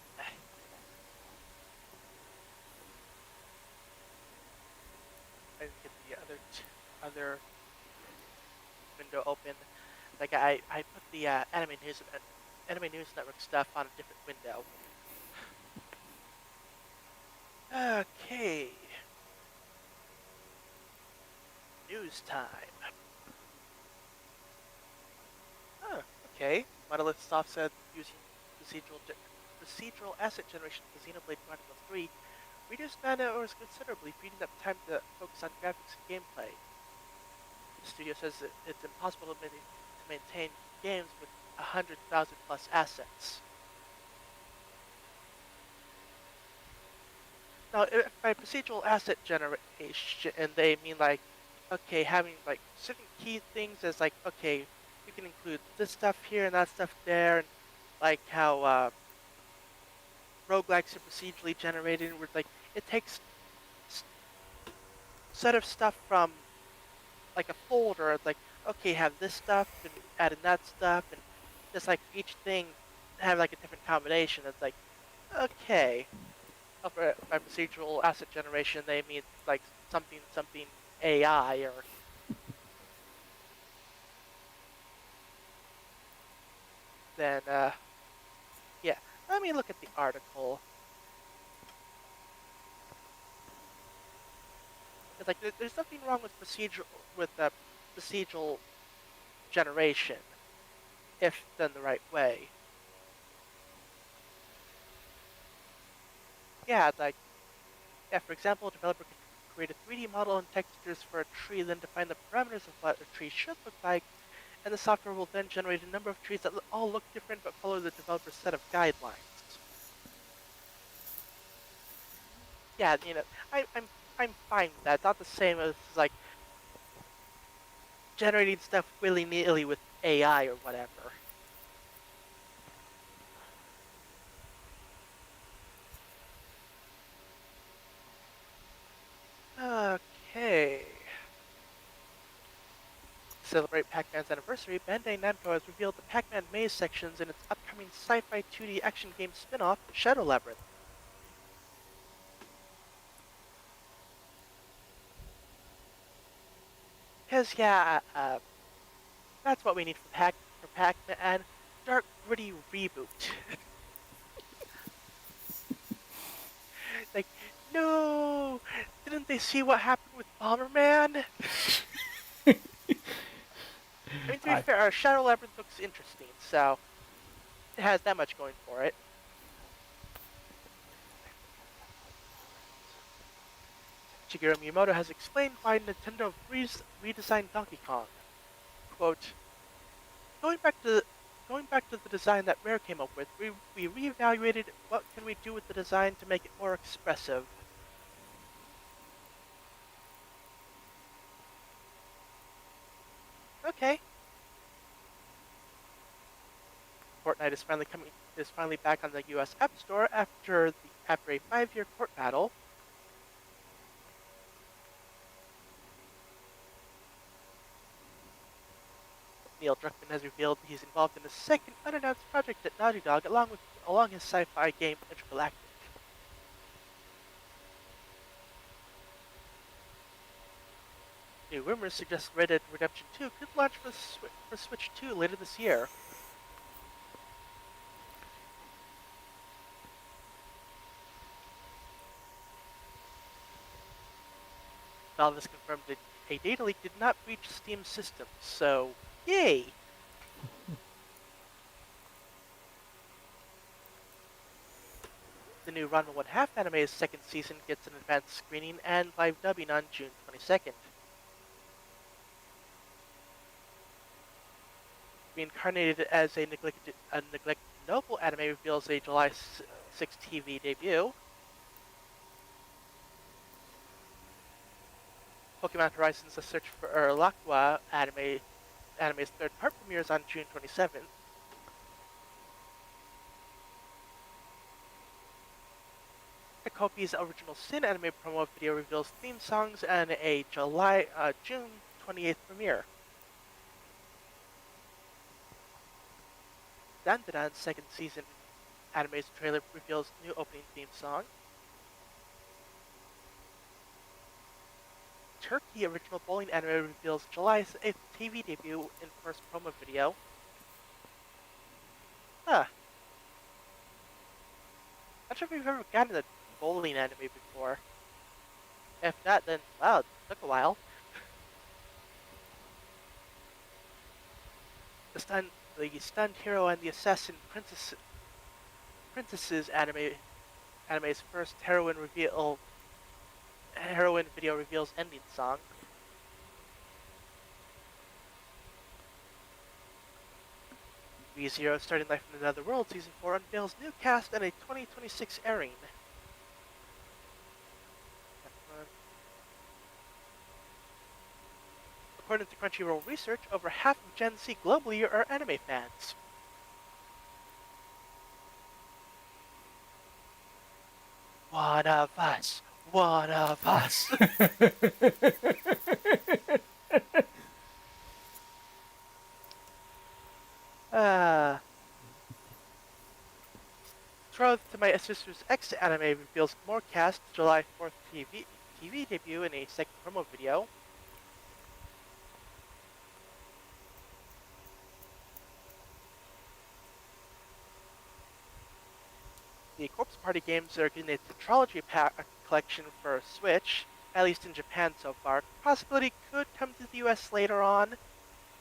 I can get the other window open. Like I put the Anime News Network stuff on a different window. Okay. News time. Oh, okay. Monolith Soft said using procedural asset generation for Xenoblade Chronicles 3 reduced mana hours considerably, freeing up time to focus on graphics and gameplay. The studio says that it's impossible to maintain games with 100,000 plus assets. Now, if by procedural asset generation, and they mean like, okay, having like certain key things as like, okay, you can include this stuff here and that stuff there, and like how roguelikes are procedurally generated, where like it takes s- set of stuff from like a folder. It's like, okay, have this stuff and add in that stuff, and just like each thing have like a different combination. It's like, okay. By procedural asset generation, they mean like something AI or then yeah. Let me look at the article. It's like there's nothing wrong with procedural generation if done the right way. Yeah, it's like yeah. For example, a developer could create a 3D model and textures for a tree, then define the parameters of what a tree should look like, and the software will then generate a number of trees that all look different but follow the developer's set of guidelines. Yeah, I'm fine with that. It's not the same as like generating stuff willy nilly with AI or whatever. Okay. To celebrate Pac-Man's anniversary, Bandai Namco has revealed the Pac-Man maze sections in its upcoming sci-fi 2D action game spin-off, Shadow Labyrinth. Cause yeah, that's what we need for Pac-Man. Dark gritty reboot. Like, no, didn't they see what happened with Bomberman? I mean, to be I fair, Shadow Labyrinth looks interesting, so it has that much going for it. Shigeru Miyamoto has explained why Nintendo redesigned Donkey Kong. Quote, going back to going back to the design that Rare came up with, we reevaluated what can we do with the design to make it more expressive. Okay. Fortnite is finally back on the US App Store after a 5-year court battle. Neil Druckmann has revealed he's involved in a second unannounced project at Naughty Dog along his sci-fi game Intergalactic. New rumors suggest Red Dead Redemption 2 could launch for Switch 2 later this year. Valve has confirmed that a data leak did not breach Steam's systems, so yay! The new Ranma 1/2 anime's second season gets an advanced screening and live dubbing on June 22nd. Reincarnated as a neglected noble anime reveals a July 6 TV debut. Pokemon Horizons: The Search for Urlaqua anime's third part premieres on June 27th. Kopi's Original Sin anime promo video reveals theme songs and a June 28th premiere. Dandadan's second season anime's trailer reveals new opening theme song. Turkey Original Bowling anime reveals July 8th TV debut in first promo video. Huh. Not sure if we've ever gotten a bowling anime before. If not, then wow, it took a while. The stunned hero and the assassin princesses anime's first heroine video reveals ending song. ReZero Starting Life in Another World Season 4 unveils new cast and a 2026 airing. According to Crunchyroll research, over half of Gen Z globally are anime fans. One of us. One of us. uh, Betrothed to My Sister's Ex anime reveals more cast July 4th TV debut in a second promo video. The Corpse Party games are getting a Tetralogy pack collection for Switch, at least in Japan so far. Possibility could come to the US later on.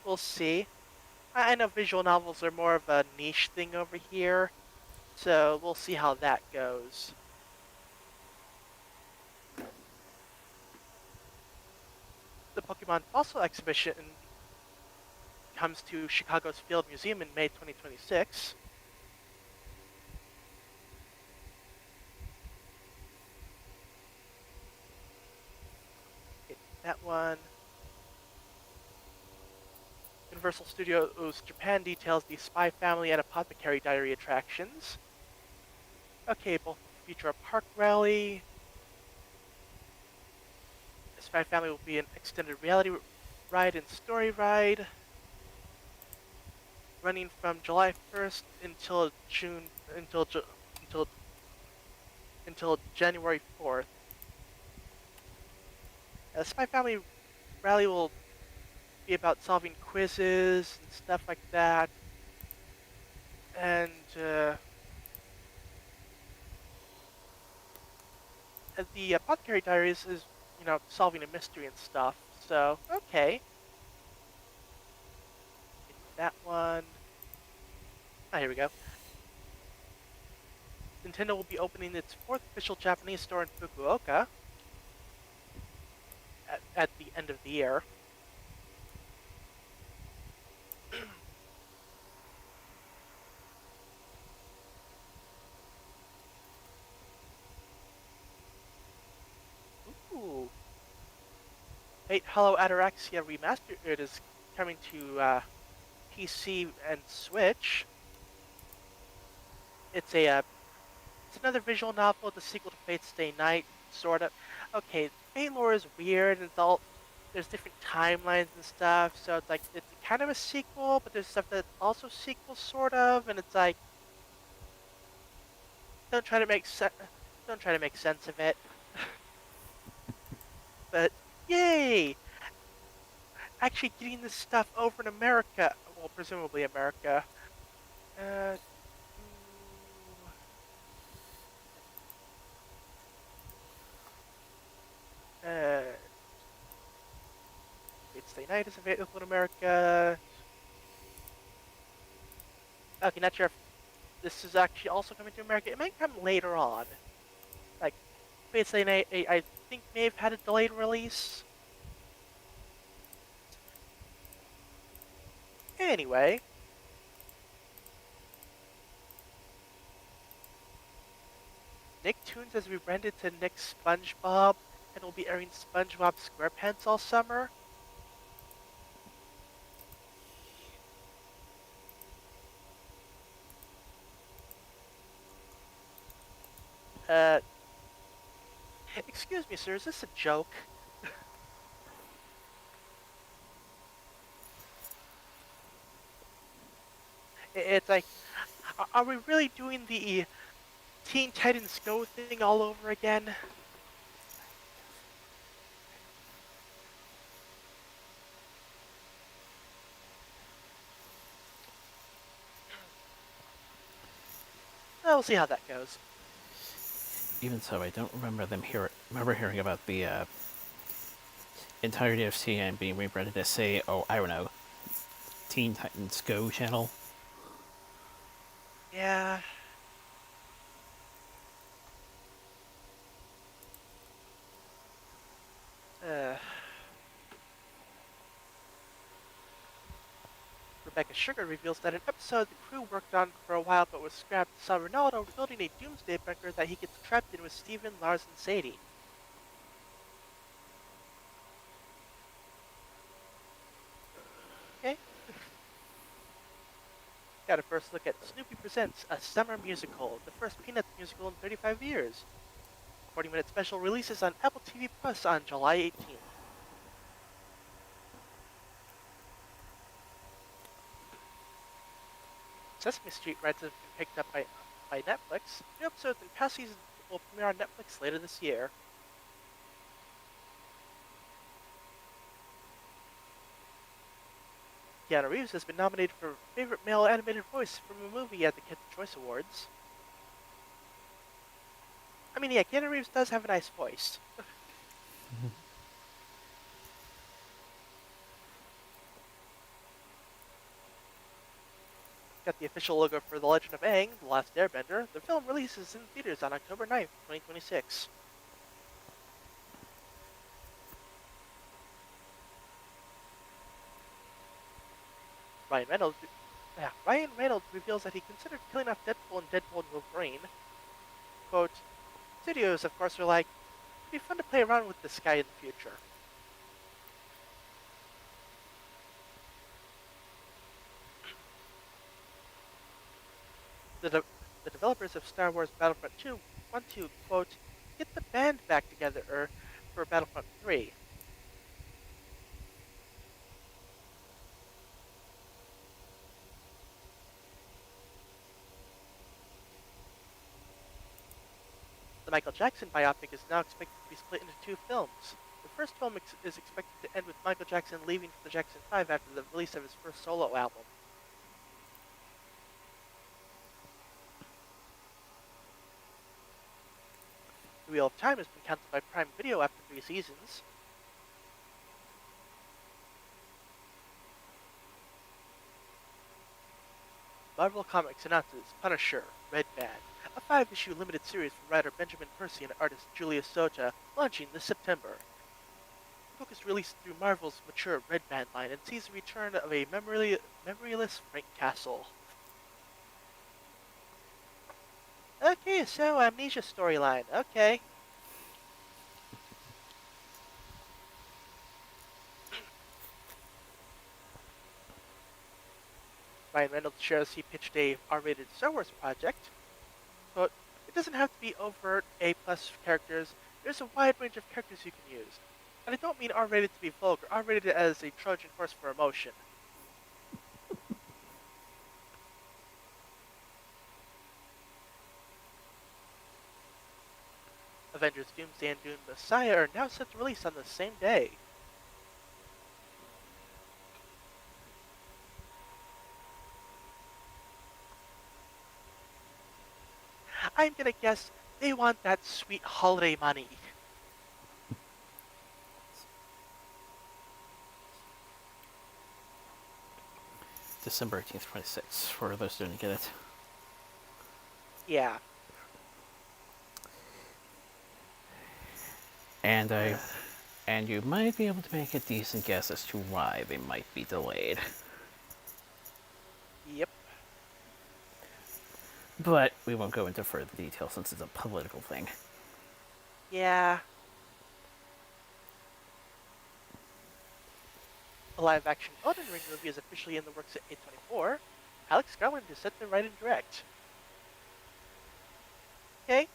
We'll see. I know visual novels are more of a niche thing over here, so we'll see how that goes. The Pokemon Fossil Exhibition comes to Chicago's Field Museum in May 2026. Okay, that one. Universal Studios Japan details the Spy Family and Apothecary Diary attractions. Okay, both feature a park rally. The Spy Family will be an extended reality ride and story ride, running from July 1st until until until January 4th. The Spy Family rally will be about solving quizzes and stuff like that, and the Apothecary Diaries is solving a mystery and stuff. So okay, that one. Ah, here we go. Nintendo will be opening its fourth official Japanese store in Fukuoka at the end of the year. Ooh. Fate Hollow Ataraxia Remastered is coming to PC and Switch. It's it's another visual novel, the sequel to Fate Stay Night, sort of. Okay, Fate lore is weird, and there's different timelines and stuff, so it's like it's kind of a sequel, but there's stuff that's also sequel sort of, and it's like don't try to make sense. Don't try to make sense of it. But yay! Actually getting this stuff over in America. Well, presumably America. Uh, uh, Fate Stay Night is available in America. Okay, not sure if this is actually also coming to America. It might come later on. Like, Fate Stay Night, I think may have had a delayed release. Anyway, Nicktoons has rebranded to Nick SpongeBob and will be airing SpongeBob SquarePants all summer. Uh, Excuse me, sir, is this a joke? It's like, are we really doing the Teen Titans Go thing all over again? Well, we'll see how that goes. Even so, I don't remember remember hearing about the entirety of CN being rebranded as, say, oh, I don't know, Teen Titans Go channel. Yeah. Uh, Rebecca Sugar reveals that an episode the crew worked on for a while but was scrapped saw Ronaldo building a doomsday bunker that he gets trapped in with Steven, Lars, and Sadie. Got a first look at Snoopy Presents, a summer musical, the first Peanuts musical in 35 years. 40-minute special releases on Apple TV Plus on July 18th. Sesame Street rights have been picked up by Netflix. New episodes in past seasons will premiere on Netflix later this year. Keanu Reeves has been nominated for Favorite Male Animated Voice from a Movie at the Kids' Choice Awards. I mean, yeah, Keanu Reeves does have a nice voice. Got the official logo for The Legend of Aang, The Last Airbender. The film releases in theaters on October 9th, 2026. Ryan Reynolds, Ryan Reynolds reveals that he considered killing off Deadpool and Deadpool and Wolverine. Quote, studios, of course, are like, it'd be fun to play around with this guy in the future. The, de- the developers of Star Wars Battlefront 2 want to, quote, get the band back together for Battlefront 3. The Michael Jackson biopic is now expected to be split into two films. The first film is expected to end with Michael Jackson leaving for the Jackson 5 after the release of his first solo album. The Wheel of Time has been cancelled by Prime Video after 3 seasons. Marvel Comics announces Punisher Red Band, a 5-issue limited series from writer Benjamin Percy and artist Julia Sota, launching this September. The book is released through Marvel's mature Red Band line and sees the return of a memoryless Frank Castle. Okay, so Amnesia storyline. Okay. Ryan Reynolds shares he pitched a R-rated Star Wars project. But it doesn't have to be overt A-plus characters. There's a wide range of characters you can use. And I don't mean R-rated to be vulgar, R-rated as a Trojan horse for emotion. Avengers Doomsday and Doom Messiah are now set to release on the same day. I'm gonna guess they want that sweet holiday money. December 18th, 26, for those who didn't get it. Yeah. And and you might be able to make a decent guess as to why they might be delayed. Yep. But we won't go into further detail since it's a political thing. Yeah. A live-action Elden Ring movie is officially in the works at A24. Alex Garland is set to write and direct. Okay.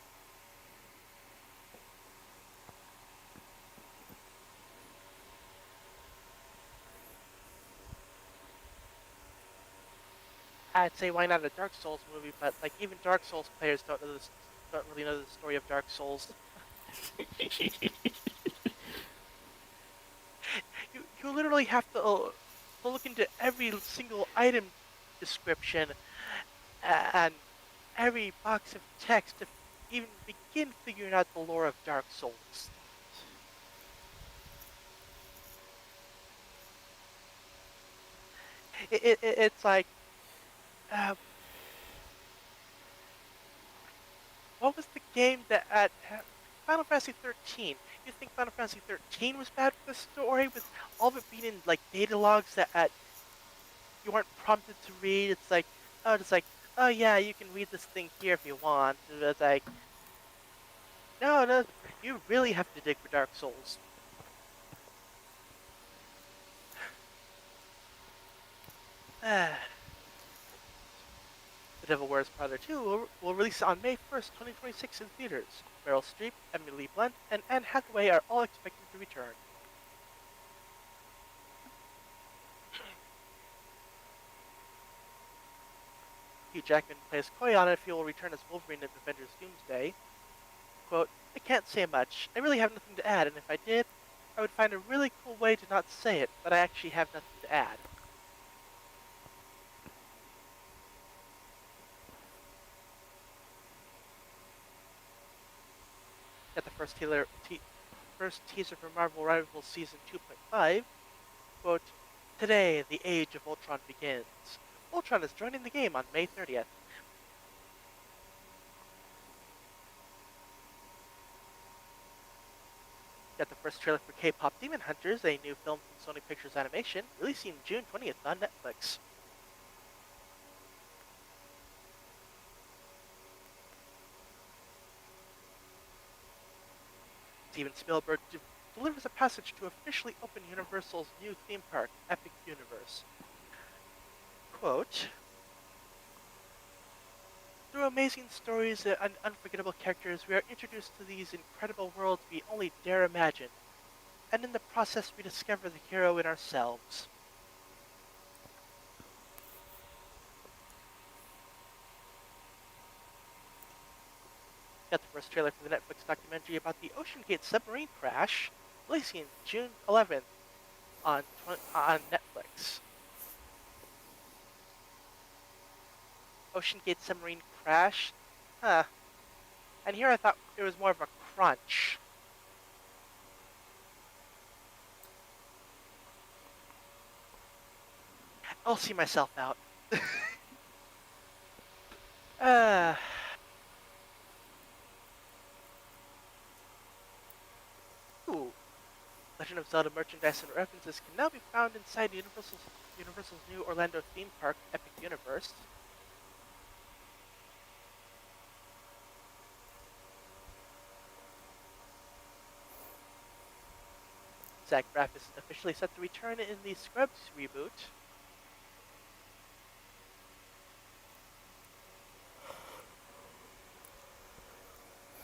I'd say why not a Dark Souls movie, but like even Dark Souls players don't really know the story of Dark Souls. You literally have to look into every single item description and every box of text to even begin figuring out the lore of Dark Souls. It's like, uh, what was the game that at Final Fantasy 13? You think Final Fantasy 13 was bad for the story, with all of it being in like data logs that you weren't prompted to read? Oh yeah, you can read this thing here if you want. It's like, no, you really have to dig for Dark Souls. The Devil Wears Prada 2 will release on May 1st, 2026 in theaters. Meryl Streep, Emily Blunt, and Anne Hathaway are all expected to return. Hugh Jackman plays Koyon if he will return as Wolverine in Avengers Doomsday. Quote, I can't say much. I really have nothing to add, and if I did, I would find a really cool way to not say it, but I actually have nothing to add. Got the first teaser for Marvel Rivals Season 2.5. Quote, today, the Age of Ultron begins. Ultron is joining the game on May 30th. Got the first trailer for K-pop Demon Hunters, a new film from Sony Pictures Animation, releasing June 20th on Netflix. Steven Spielberg delivers a passage to officially open Universal's new theme park, Epic Universe. Quote, through amazing stories and unforgettable characters, we are introduced to these incredible worlds we only dare imagine, and in the process we discover the hero in ourselves. Got the first trailer for the Netflix documentary about the Ocean Gate submarine crash, releasing June 11th on Netflix. Ocean Gate submarine crash? Huh. And here I thought it was more of a crunch. I'll see myself out. uh, ooh. Legend of Zelda merchandise and references can now be found inside Universal's new Orlando theme park, Epic Universe. Zach Braff is officially set to return in the Scrubs reboot.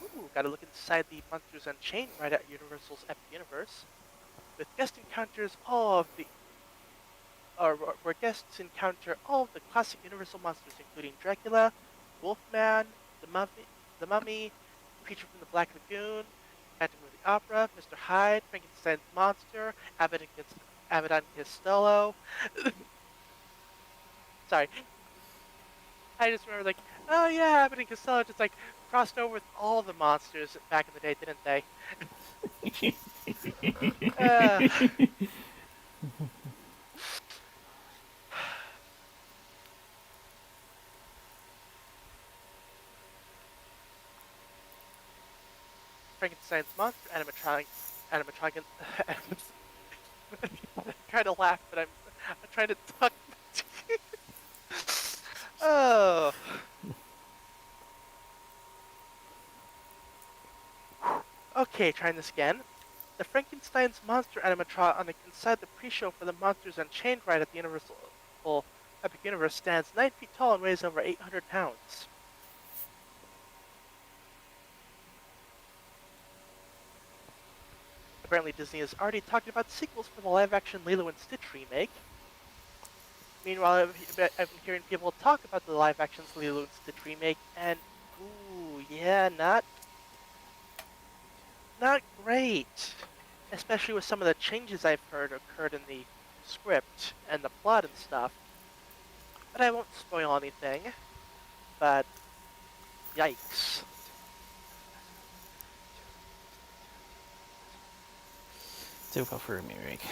Ooh, gotta look inside the Monsters Unchained ride at Universal's Epic Universe, with guest encounters all of the where guests encounter all of the classic Universal monsters, including Dracula, Wolfman, the Mummy, Creature from the Black Lagoon, Phantom of the Opera, Mr. Hyde, Frankenstein's monster, Abbott and Costello. Sorry, I just remember like, oh yeah, Abbott and Costello just like crossed over with all the monsters back in the day, didn't they? uh, Frankenstein's monster animatronic. I'm trying to laugh, but I'm trying to talk. Oh. Okay, trying this again. The Frankenstein's monster animatronic inside the pre-show for the Monsters Unchained ride at the Universal Epic Universe stands 9 feet tall and weighs over 800 pounds. Apparently, Disney has already talked about sequels for the live-action Lilo and Stitch remake. Meanwhile, I've been hearing people talk about the live-action Lilo and Stitch remake, and ooh, yeah, not great. Especially with some of the changes I've heard occurred in the script and the plot and stuff. But I won't spoil anything. But yikes. To go for a remake.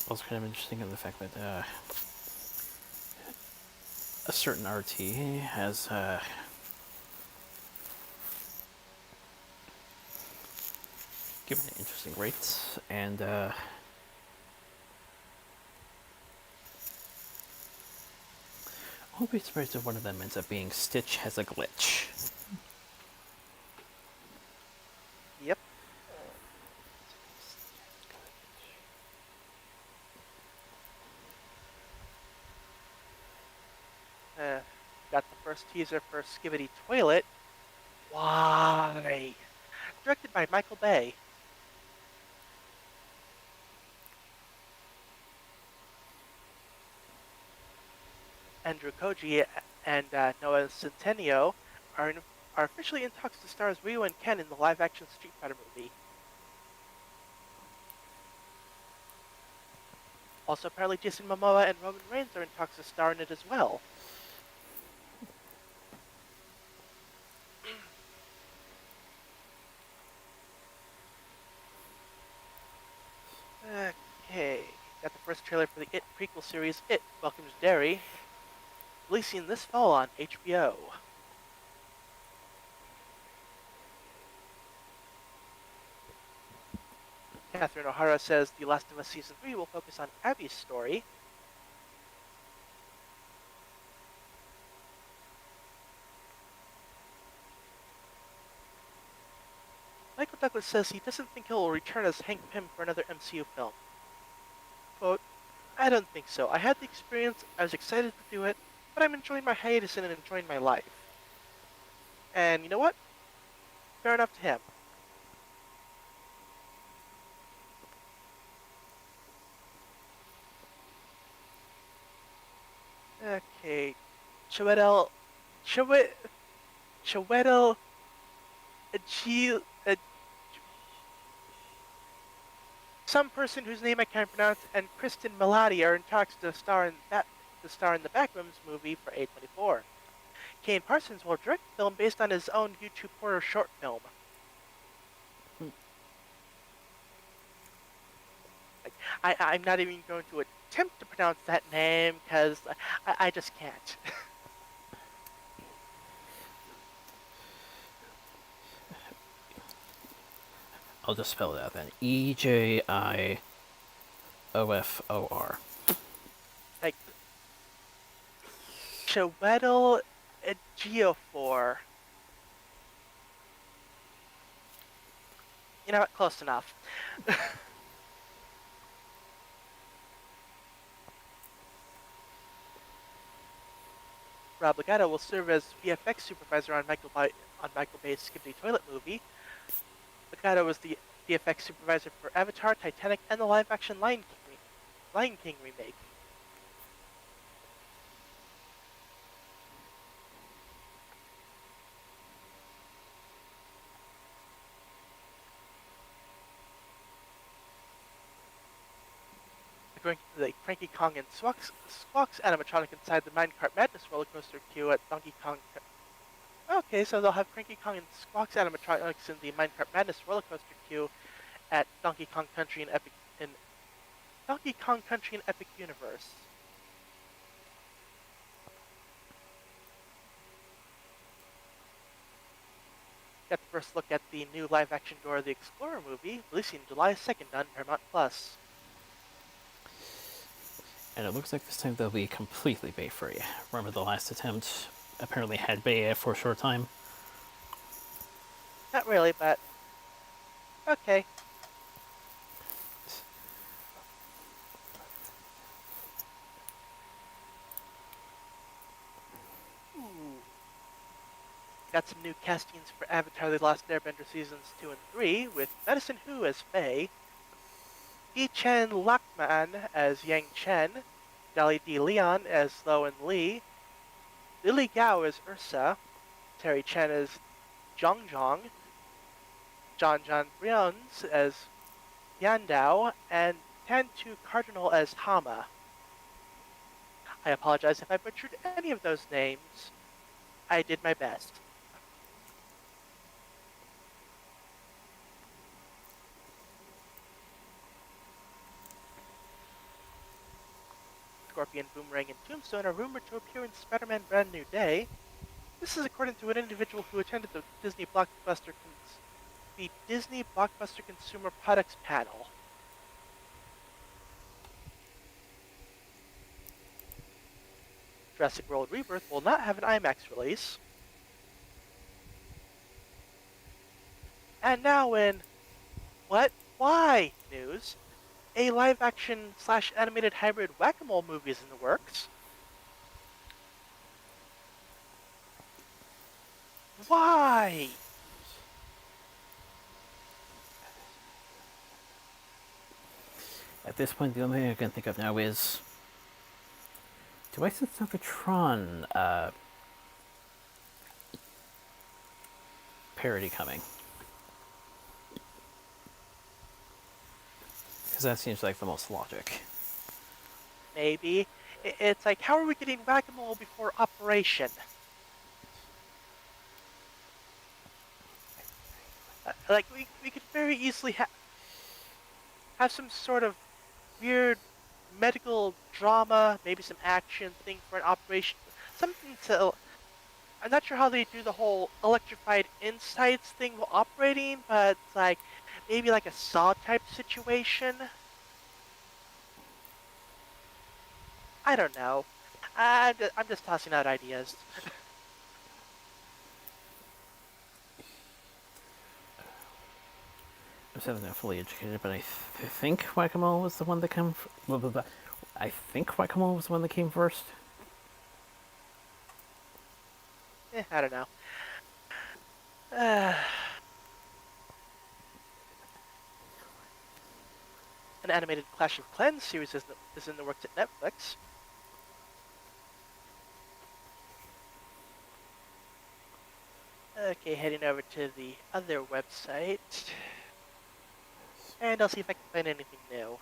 Also kind of interesting in the fact that a certain RT has given it interesting rates, and I won't be surprised if one of them ends up being Stitch has a glitch. Yep. first teaser for Skibidi Toilet. Why? Directed by Michael Bay. Andrew Koji and Noah Centineo are officially in talks to star as Ryu and Ken in the live-action Street Fighter movie. Also, apparently Jason Momoa and Roman Reigns are in talks to star in it as well. Okay, got the first trailer for the It prequel series, It Welcomes Derry, releasing this fall on HBO. Catherine O'Hara says The Last of Us Season 3 will focus on Abby's story. Michael Douglas says he doesn't think he'll return as Hank Pym for another MCU film. Quote, I don't think so. I had the experience, I was excited to do it, but I'm enjoying my hiatus and enjoying my life. And you know what? Fair enough to him. Okay, Chiwetel, Chiwe, Chiwetel, G, some person whose name I can't pronounce, and Kristen Milotti are in talks to star in the Backrooms movie for A24. Kane Parsons will direct the film based on his own YouTube horror short film. Like, I'm not even going to attempt to pronounce that name because I just can't. I'll just spell it out then. Ejiofor. Like, Chiwetel Ejiofor. You know what? Close enough. Rob Legato will serve as VFX supervisor on Michael Bay's Skibidi Toilet movie. Legato was the VFX supervisor for Avatar, Titanic, and the live-action Lion King remake. The Cranky Kong and Squawks animatronic inside the Minecart Madness roller coaster queue at Donkey Kong. Okay, so they'll have Cranky Kong and Squawks animatronics in the Minecart Madness roller coaster queue at Donkey Kong Country and Donkey Kong Country and Epic Universe. Got the first look at the new live-action Dora the Explorer movie, releasing July 2nd on Paramount Plus. And it looks like this time they'll be completely Bay-free. Remember the last attempt apparently had Bay for a short time? Not really, but okay. Ooh. Got some new castings for Avatar: The Last Airbender seasons 2 and 3, with Madison Hu as Faye, Yi-Chen Lachman as Yang Chen, Dali D. Leon as Lo and Lee, Lily Gao as Ursa, Terry Chen as Zhong, John Briones as Yandao, and Tantu Cardinal as Hama. I apologize if I butchered any of those names. I did my best. Scorpion, Boomerang, and Tombstone are rumored to appear in Spider-Man Brand New Day. This is according to an individual who attended the Disney Blockbuster Consumer Products panel. Jurassic World Rebirth will not have an IMAX release. And now in what? Why? News. A live-action / animated hybrid Whack-A-Mole movie is in the works. Why? At this point, the only thing I can think of now is, do I sense another Tron parody coming? Because that seems like the most logic. Maybe. It's like, how are we getting whack-a-mole before operation? Like, we could very easily have some sort of weird medical drama, maybe some action thing for an operation. Something to. I'm not sure how they do the whole electrified insights thing while operating, but it's like maybe like a saw type situation. I don't know. I'm just tossing out ideas. I'm still not fully educated, but I think Whack-A-Mole was the one that came. Blah, blah, blah. I think Whack-A-Mole was the one that came first. I don't know. Uh, an animated Clash of Clans series is in the works at Netflix. Okay, heading over to the other website, and I'll see if I can find anything new.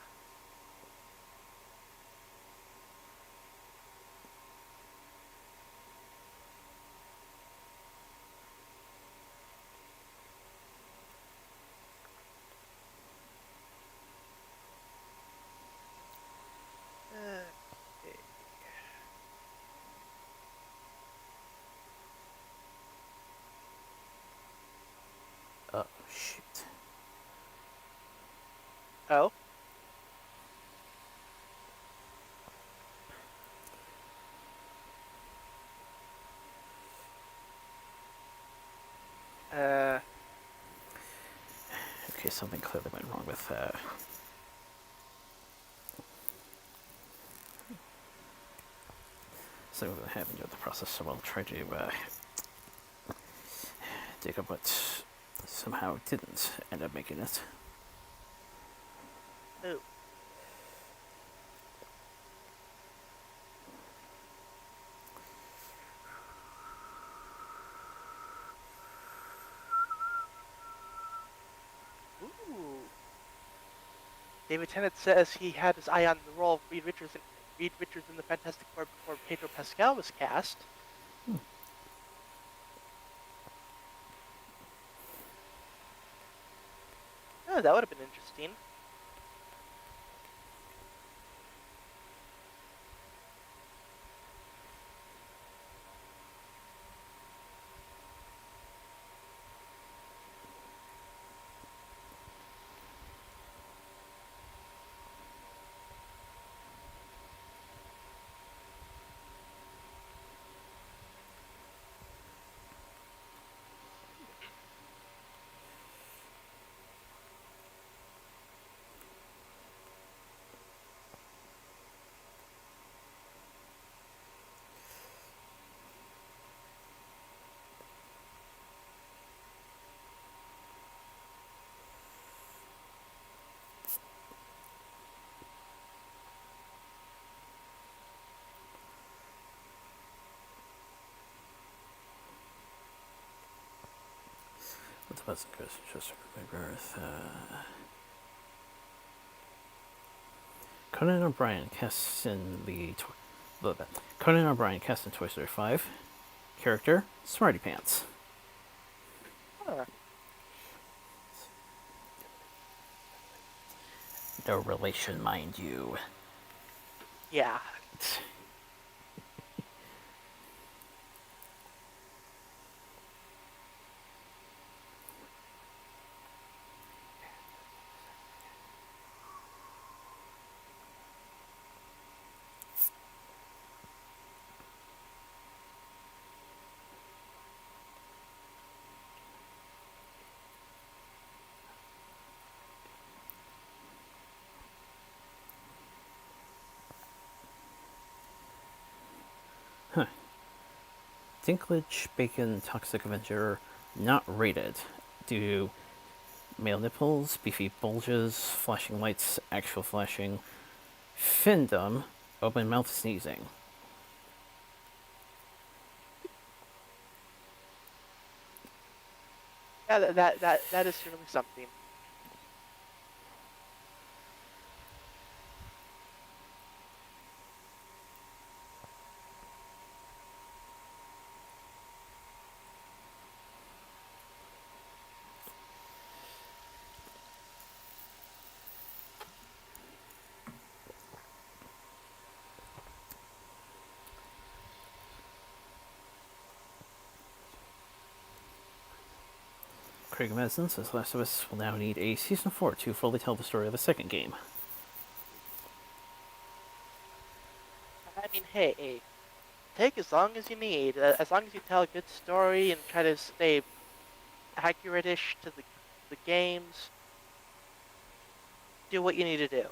Okay. Oh, shoot. Oh. Uh. Okay, something clearly went wrong with. So I haven't done the process, so I'll try to dig up what somehow didn't end up making it. Oh. Ooh. David Tennant says he had his eye on the role of Reed Richards in the Fantastic Four before Pedro Pascal was cast. Oh, that would have been interesting. What's the best just birth? Conan O'Brien cast in the Conan O'Brien cast in Toy Story 5. Character Smarty Pants. Huh. No relation, mind you. Yeah. Dinklage Bacon Toxic Avenger not rated due to male nipples, beefy bulges, flashing lights, actual flashing, findom, open mouth sneezing. Yeah, that is certainly something. Craig Mazin says Last of Us will now need a Season 4 to fully tell the story of the second game. I mean, hey, take as long as you need, as long as you tell a good story and try to stay accurate-ish to the games. Do what you need to do.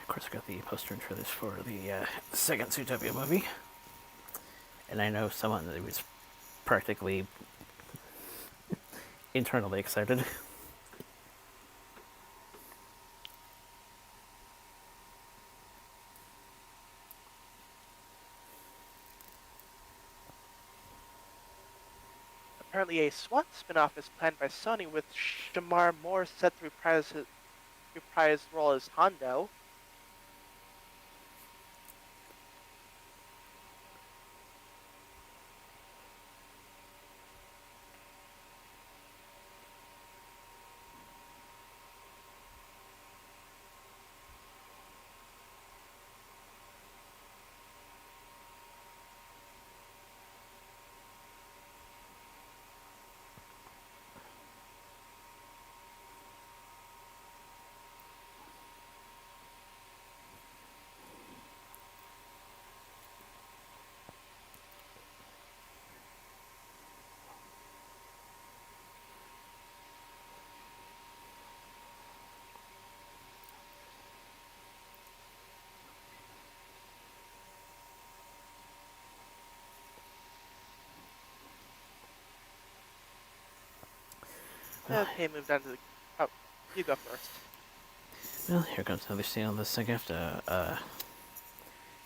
Of course, I got the poster and trailers for the second Zootopia movie. And I know someone that was practically internally excited. Apparently, a SWAT spin-off is planned by Sony with Shamar Moore set to reprise role as Hondo. Okay, moved on to the. Oh, you go first. Well, here comes another scene on the second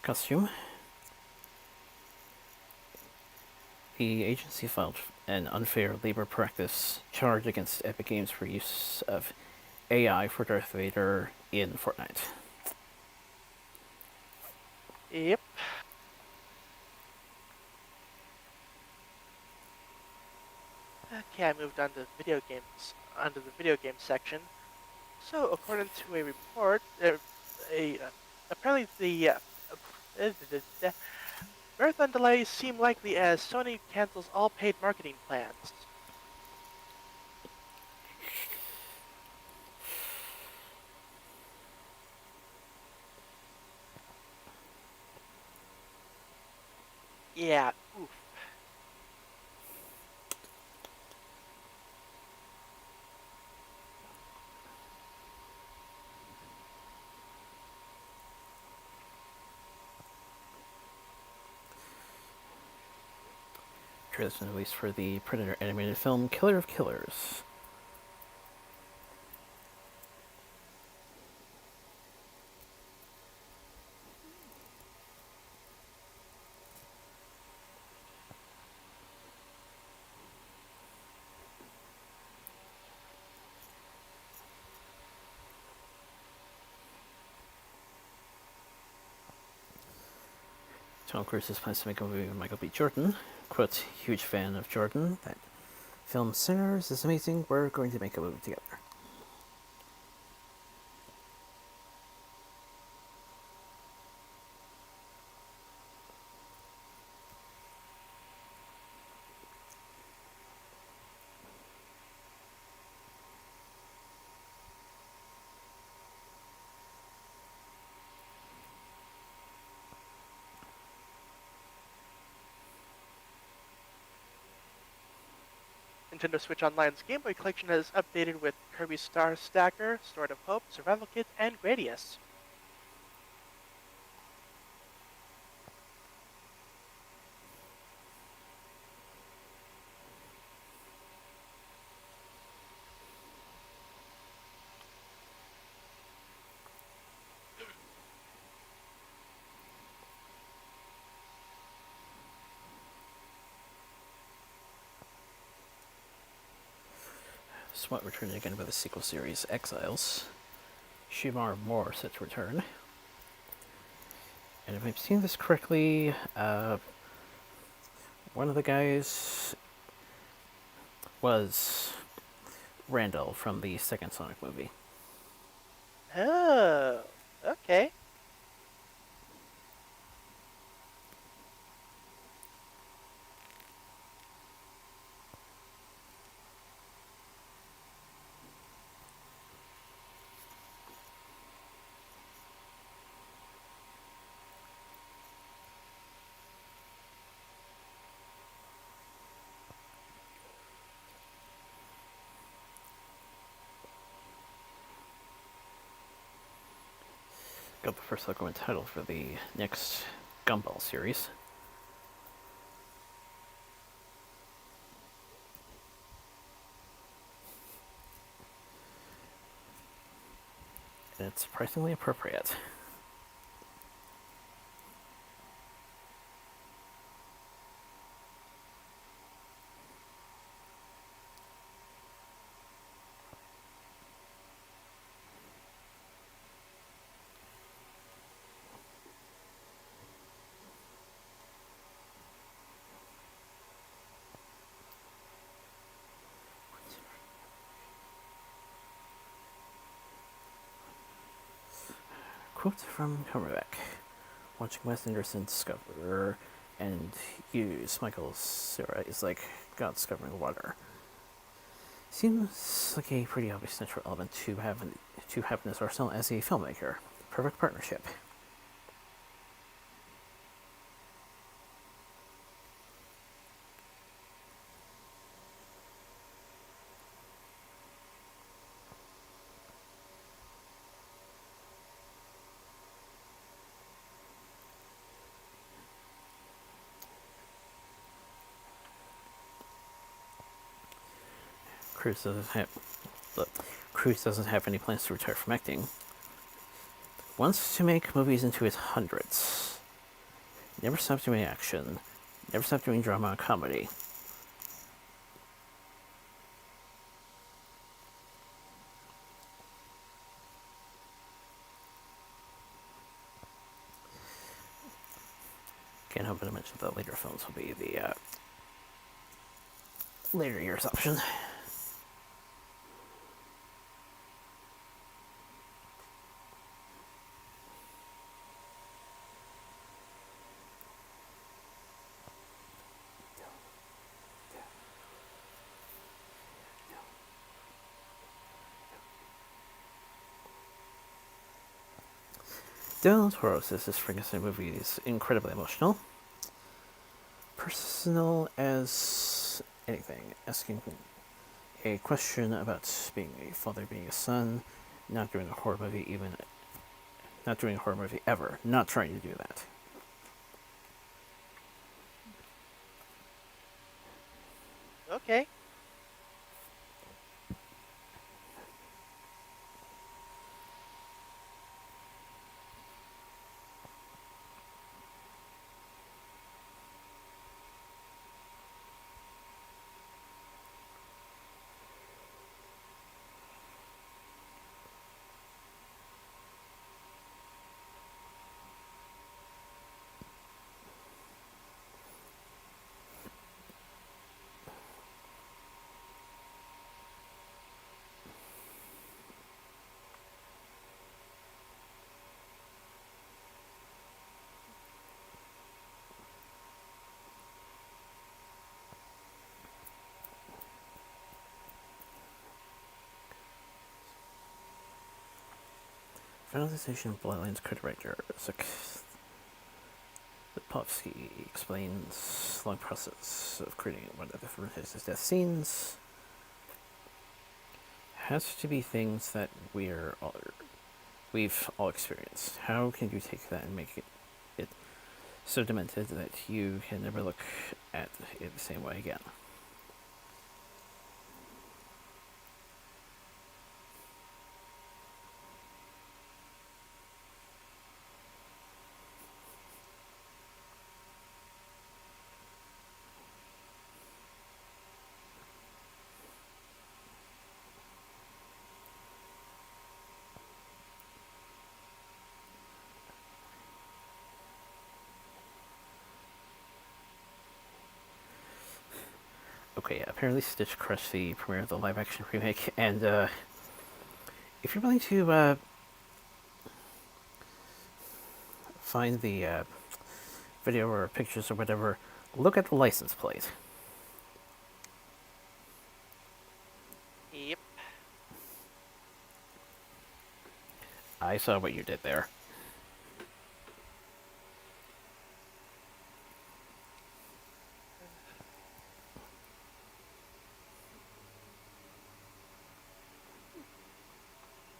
costume. The agency filed an unfair labor practice charge against Epic Games for use of AI for Darth Vader in Fortnite. Yep. Okay, I moved on to video games, onto the video game section. So, according to a report, apparently the marathon delays seem likely as Sony cancels all paid marketing plans. Yeah, oof. Trailer's been released for the Predator animated film Killer of Killers. Tom Cruise plans to make a movie with Michael B. Jordan. Quote, huge fan of Jordan. That film Sinners is amazing. We're going to make a movie together. Nintendo Switch Online's Game Boy collection has updated with Kirby Star Stacker, Sword of Hope, Survival Kit, and Gradius. Somewhat returning again with the sequel series Exiles. Shimar Moore set to return. And if I'm seeing this correctly, one of the guys was Randall from the second Sonic movie. Oh, okay. Got the first logo and title for the next Gumball series. And it's surprisingly appropriate. Quote from Cumberbatch. Watching Wes Anderson discover and use Michael Cera is like God discovering water. Seems like a pretty obvious natural element to have in his arsenal as a filmmaker. Perfect partnership. Cruise doesn't have any plans to retire from acting. Wants to make movies into his hundreds. Never stopped doing action. Never stopped doing drama and comedy. Can't help but mention that later films will be the later years option. Del Toro says this Frankenstein movie is incredibly emotional. Personal as anything, asking a question about being a father, being a son, not doing a horror movie, not doing a horror movie ever, not trying to do that. Okay. Finalization of Bloodlines co-director Lipovsky explains the long process of creating one of the different his death scenes. has to be things that we've all experienced. How can you take that and make it so demented that you can never look at it the same way again? Okay, yeah, apparently Stitch crushed the premiere of the live-action remake, and if you're willing to find the video or pictures or whatever, look at the license plate. Yep. I saw what you did there.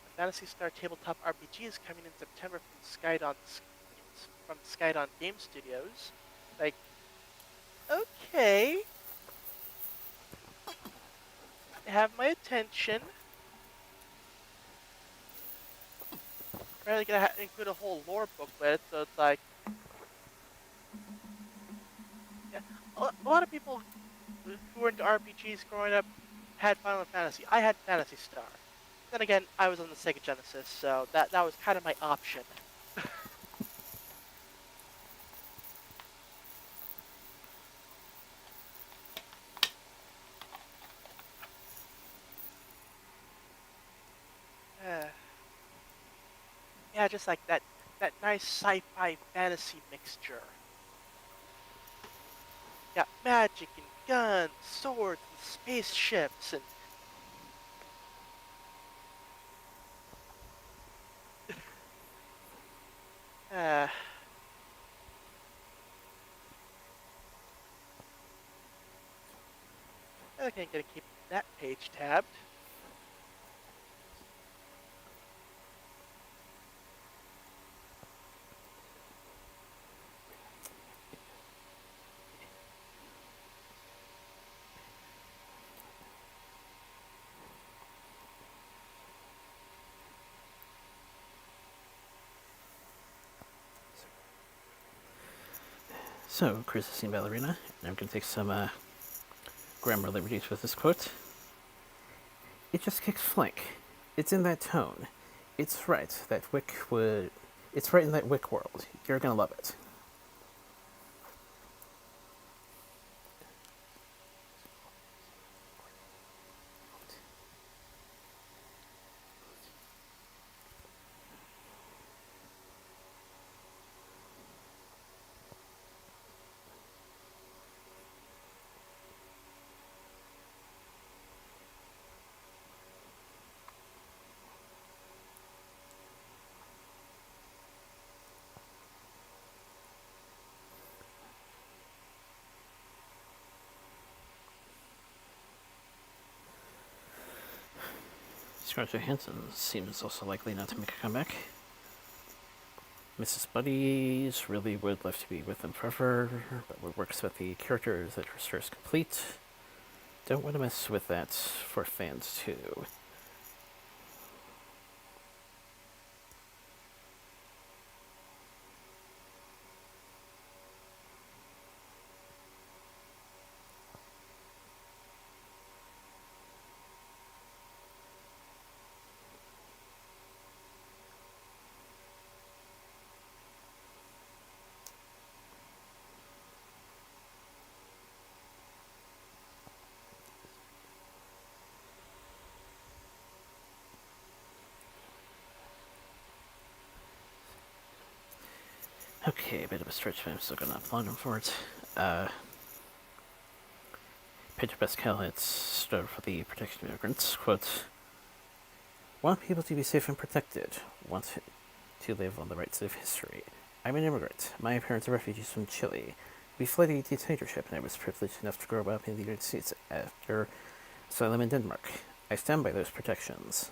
A Phantasy Star tabletop RPG is coming in September from Skydon Game Studios. Like, okay, have my attention. Apparently gonna include a whole lore booklet, so it's like, yeah, a lot of people who were into RPGs growing up had Final Fantasy. I had Phantasy Star. Then again, I was on the Sega Genesis, so that was kind of my option. Yeah, just like that nice sci-fi fantasy mixture. Got magic and guns, swords and spaceships and uh okay, gonna keep that page tabbed. So, Chris is seen ballerina, and I'm going to take some grammar liberties with this quote. It just kicks flank. It's in that tone. It's right that Wick would. It's right in that Wick world. You're gonna love it. Scarlett Johansson seems also likely not to make a comeback. Mrs. Buddies really would love to be with them forever, but what works with the characters that her story is complete. Don't want to mess with that for fans too. Okay, a bit of a stretch, but I'm still gonna applaud him for it. Pedro Pascal had stood for the protection of immigrants. Quote, want people to be safe and protected. Want to live on the right side of history. I'm an immigrant. My parents are refugees from Chile. We fled a dictatorship, and I was privileged enough to grow up in the United States after asylum in Denmark. I stand by those protections.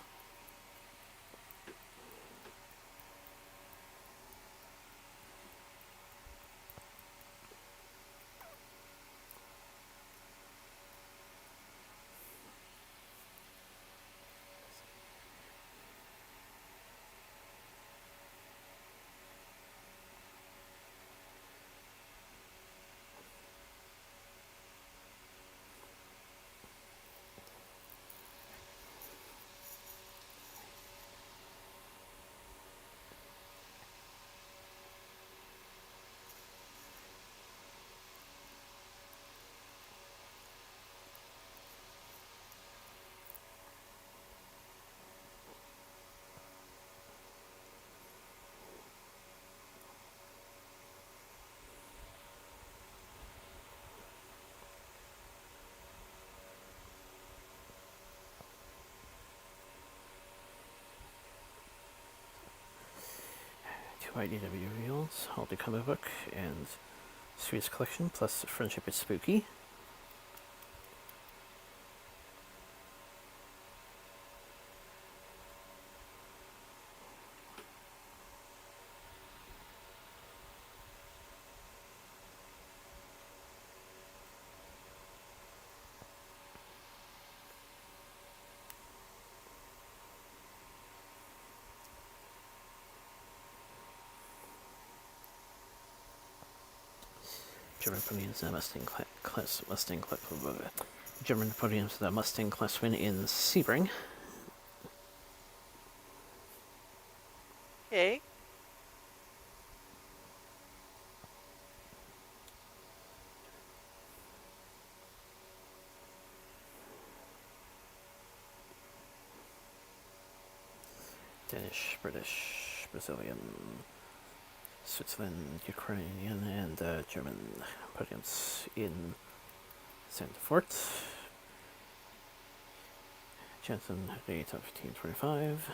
Two IDW reels, Holiday Comic Book, and Sweets Collection, plus Friendship is Spooky. German podiums the Mustang class German podiums the Mustang class win in Sebring. Okay. Danish, British, Brazilian, Switzerland, Ukrainian, and German podiums in Santa Fort. Janssen, date of 1525.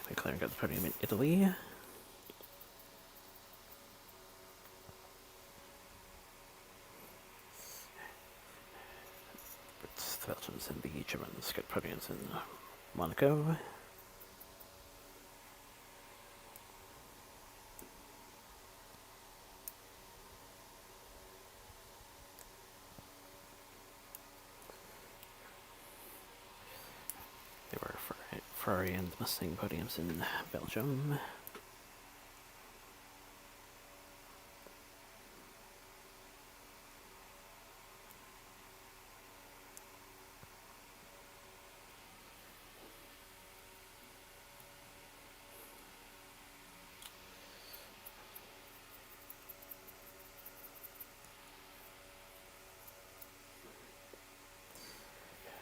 McLaren got the podium in Italy. But the Belgians and the Germans got podiums in Monaco. There were Ferrari and Mustang podiums in Belgium.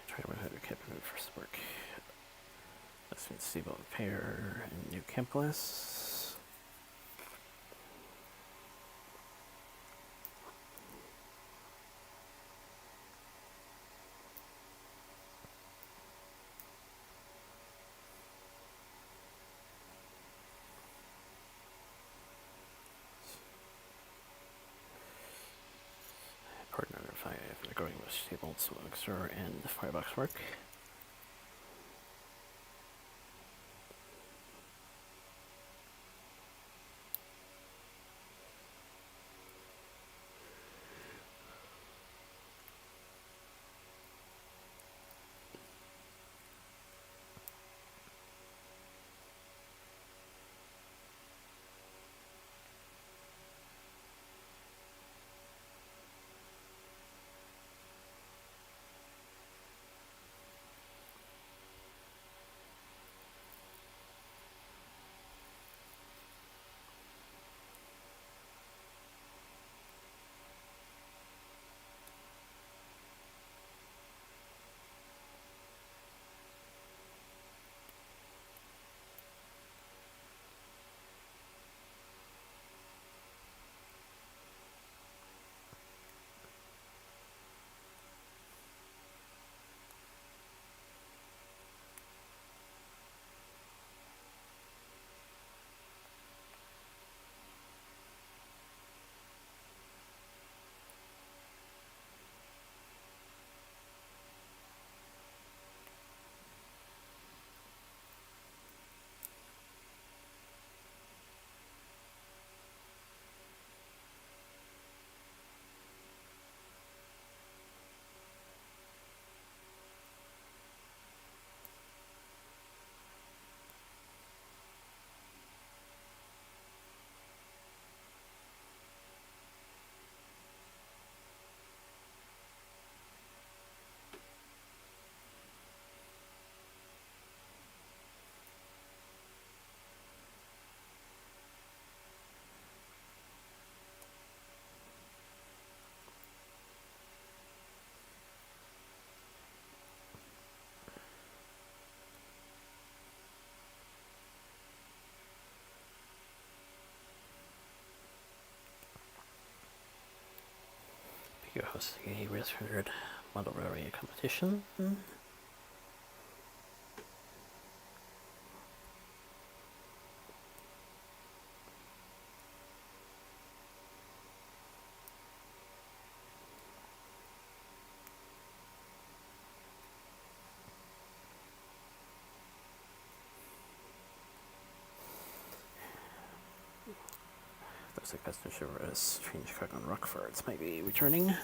Try to remember how to capture first work. Let's see about repair and new Campus. Partner 5, the growing most stable Smugster and Firebox work. hosting a registered model railway competition. Looks like passenger service between Chicago and Rockford might be returning.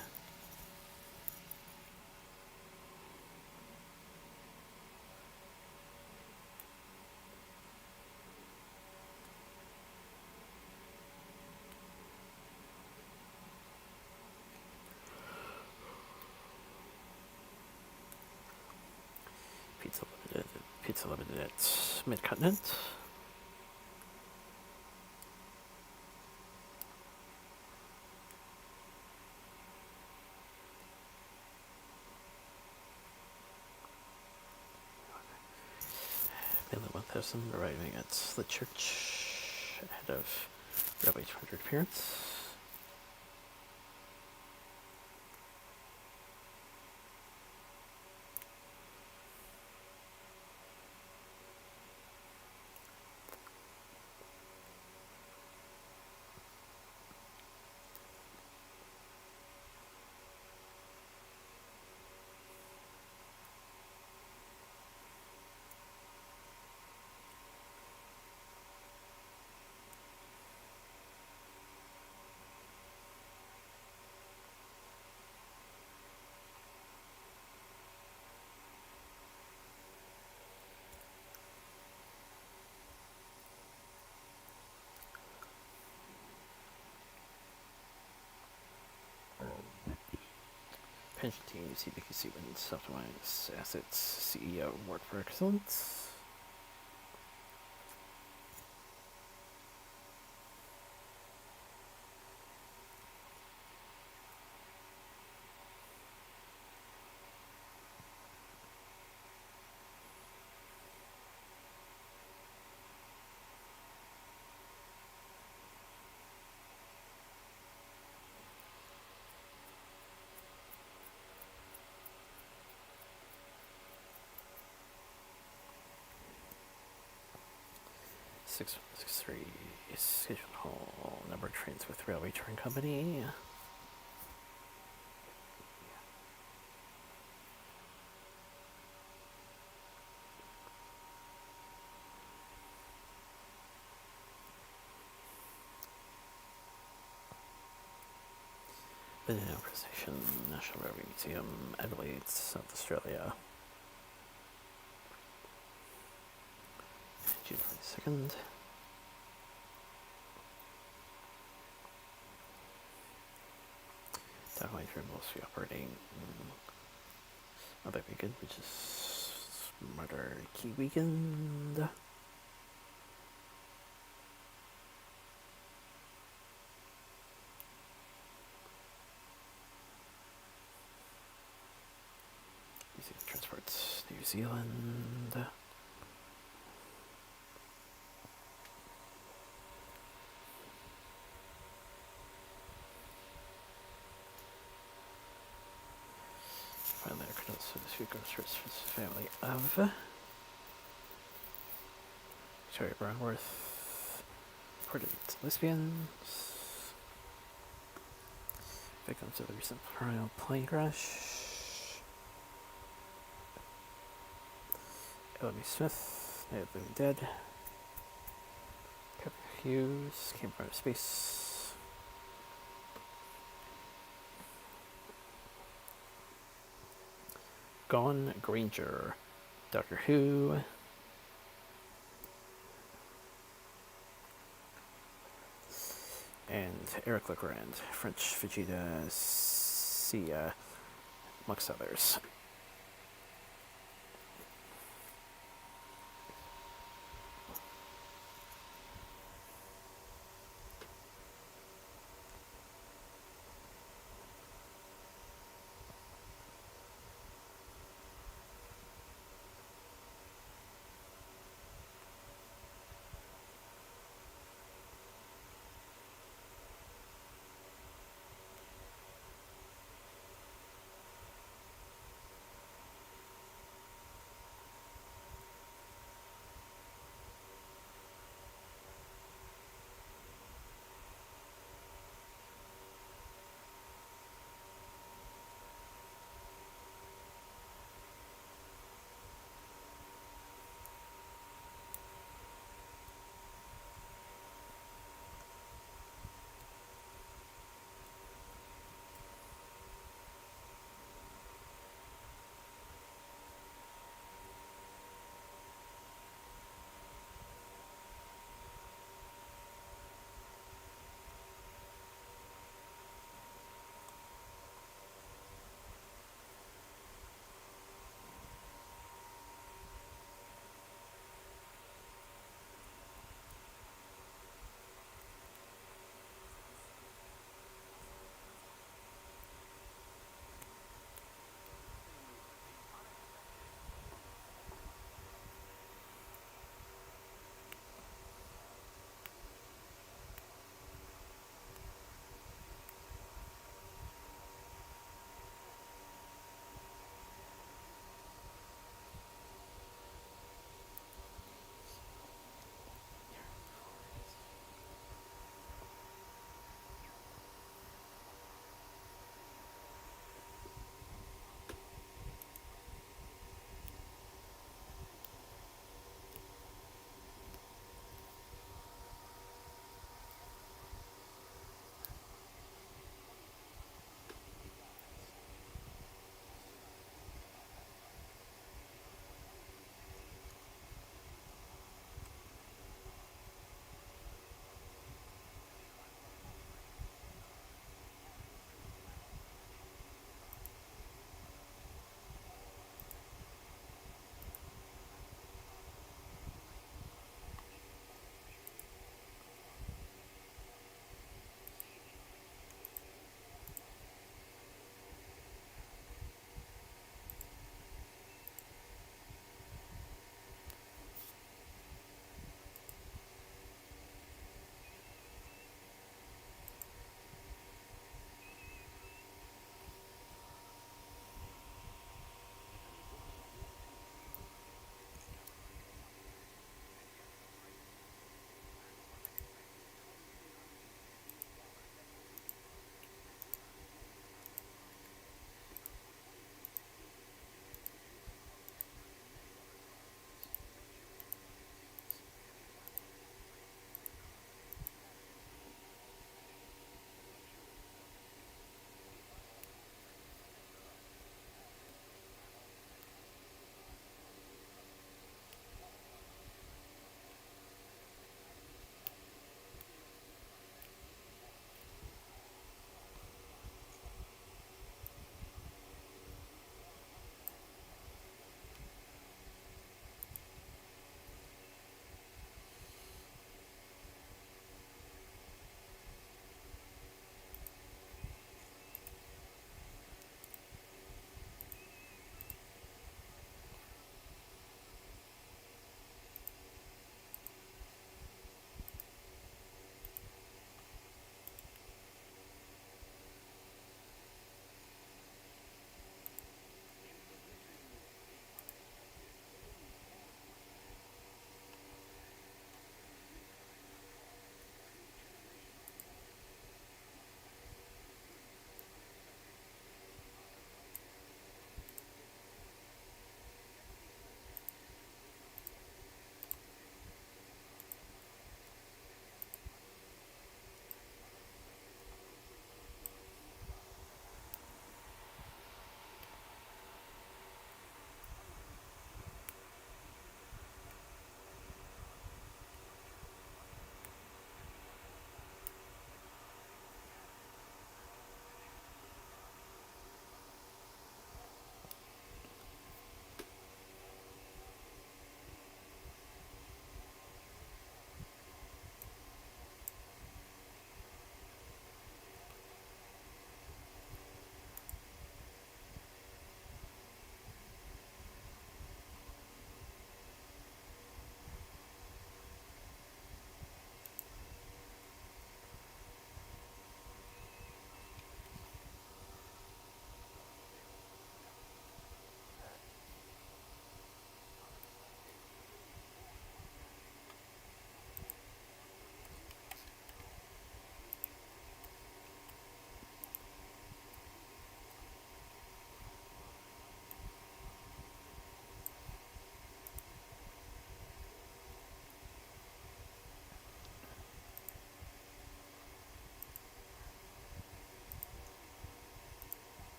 Pizza Limited at Mid-Continent. Mainland 1000 arriving at the church ahead of Railway 200 appearance. Pension team, CBQC wins, optimize assets, CEO, work for excellence. Six 663 scheduled haul number of trains with Railway Touring Company. The Presentation, National Railway Museum, Adelaide, South Australia. June 22nd. Definitely for mostly operating other weekend, which is Smarter Key Weekend. New Zealand Transports, New Zealand. Finally, our credits for this week goes for his family of Victoria Brownworth, Puerto lesbians, victims of the recent Royal plane crash, Elodie Smith, Night of the Living Dead, Kevin Hughes, came from outer space, Gone Granger, Doctor Who, and Eric Legrand, French Vegeta, Sia, amongst others.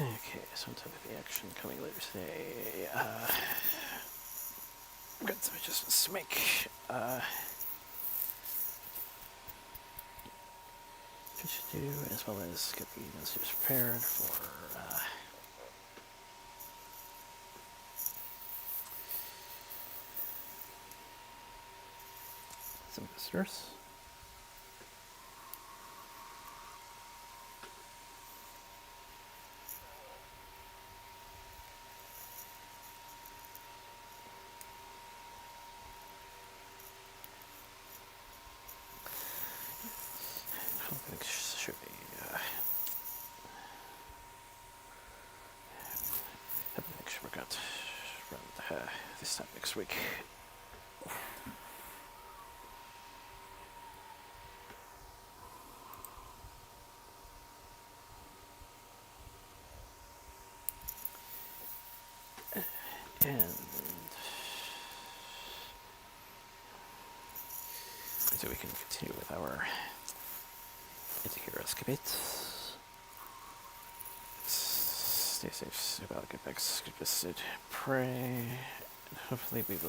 Okay, so on top of the action coming later today, I've got some adjustments to make. To do, as well as get the messages prepared for some visitors. Should be have an extra workout around this time next week. And so we can continue with our anti-hero escapades. Stay safe, stay well, get back, get visited, pray, and hopefully we will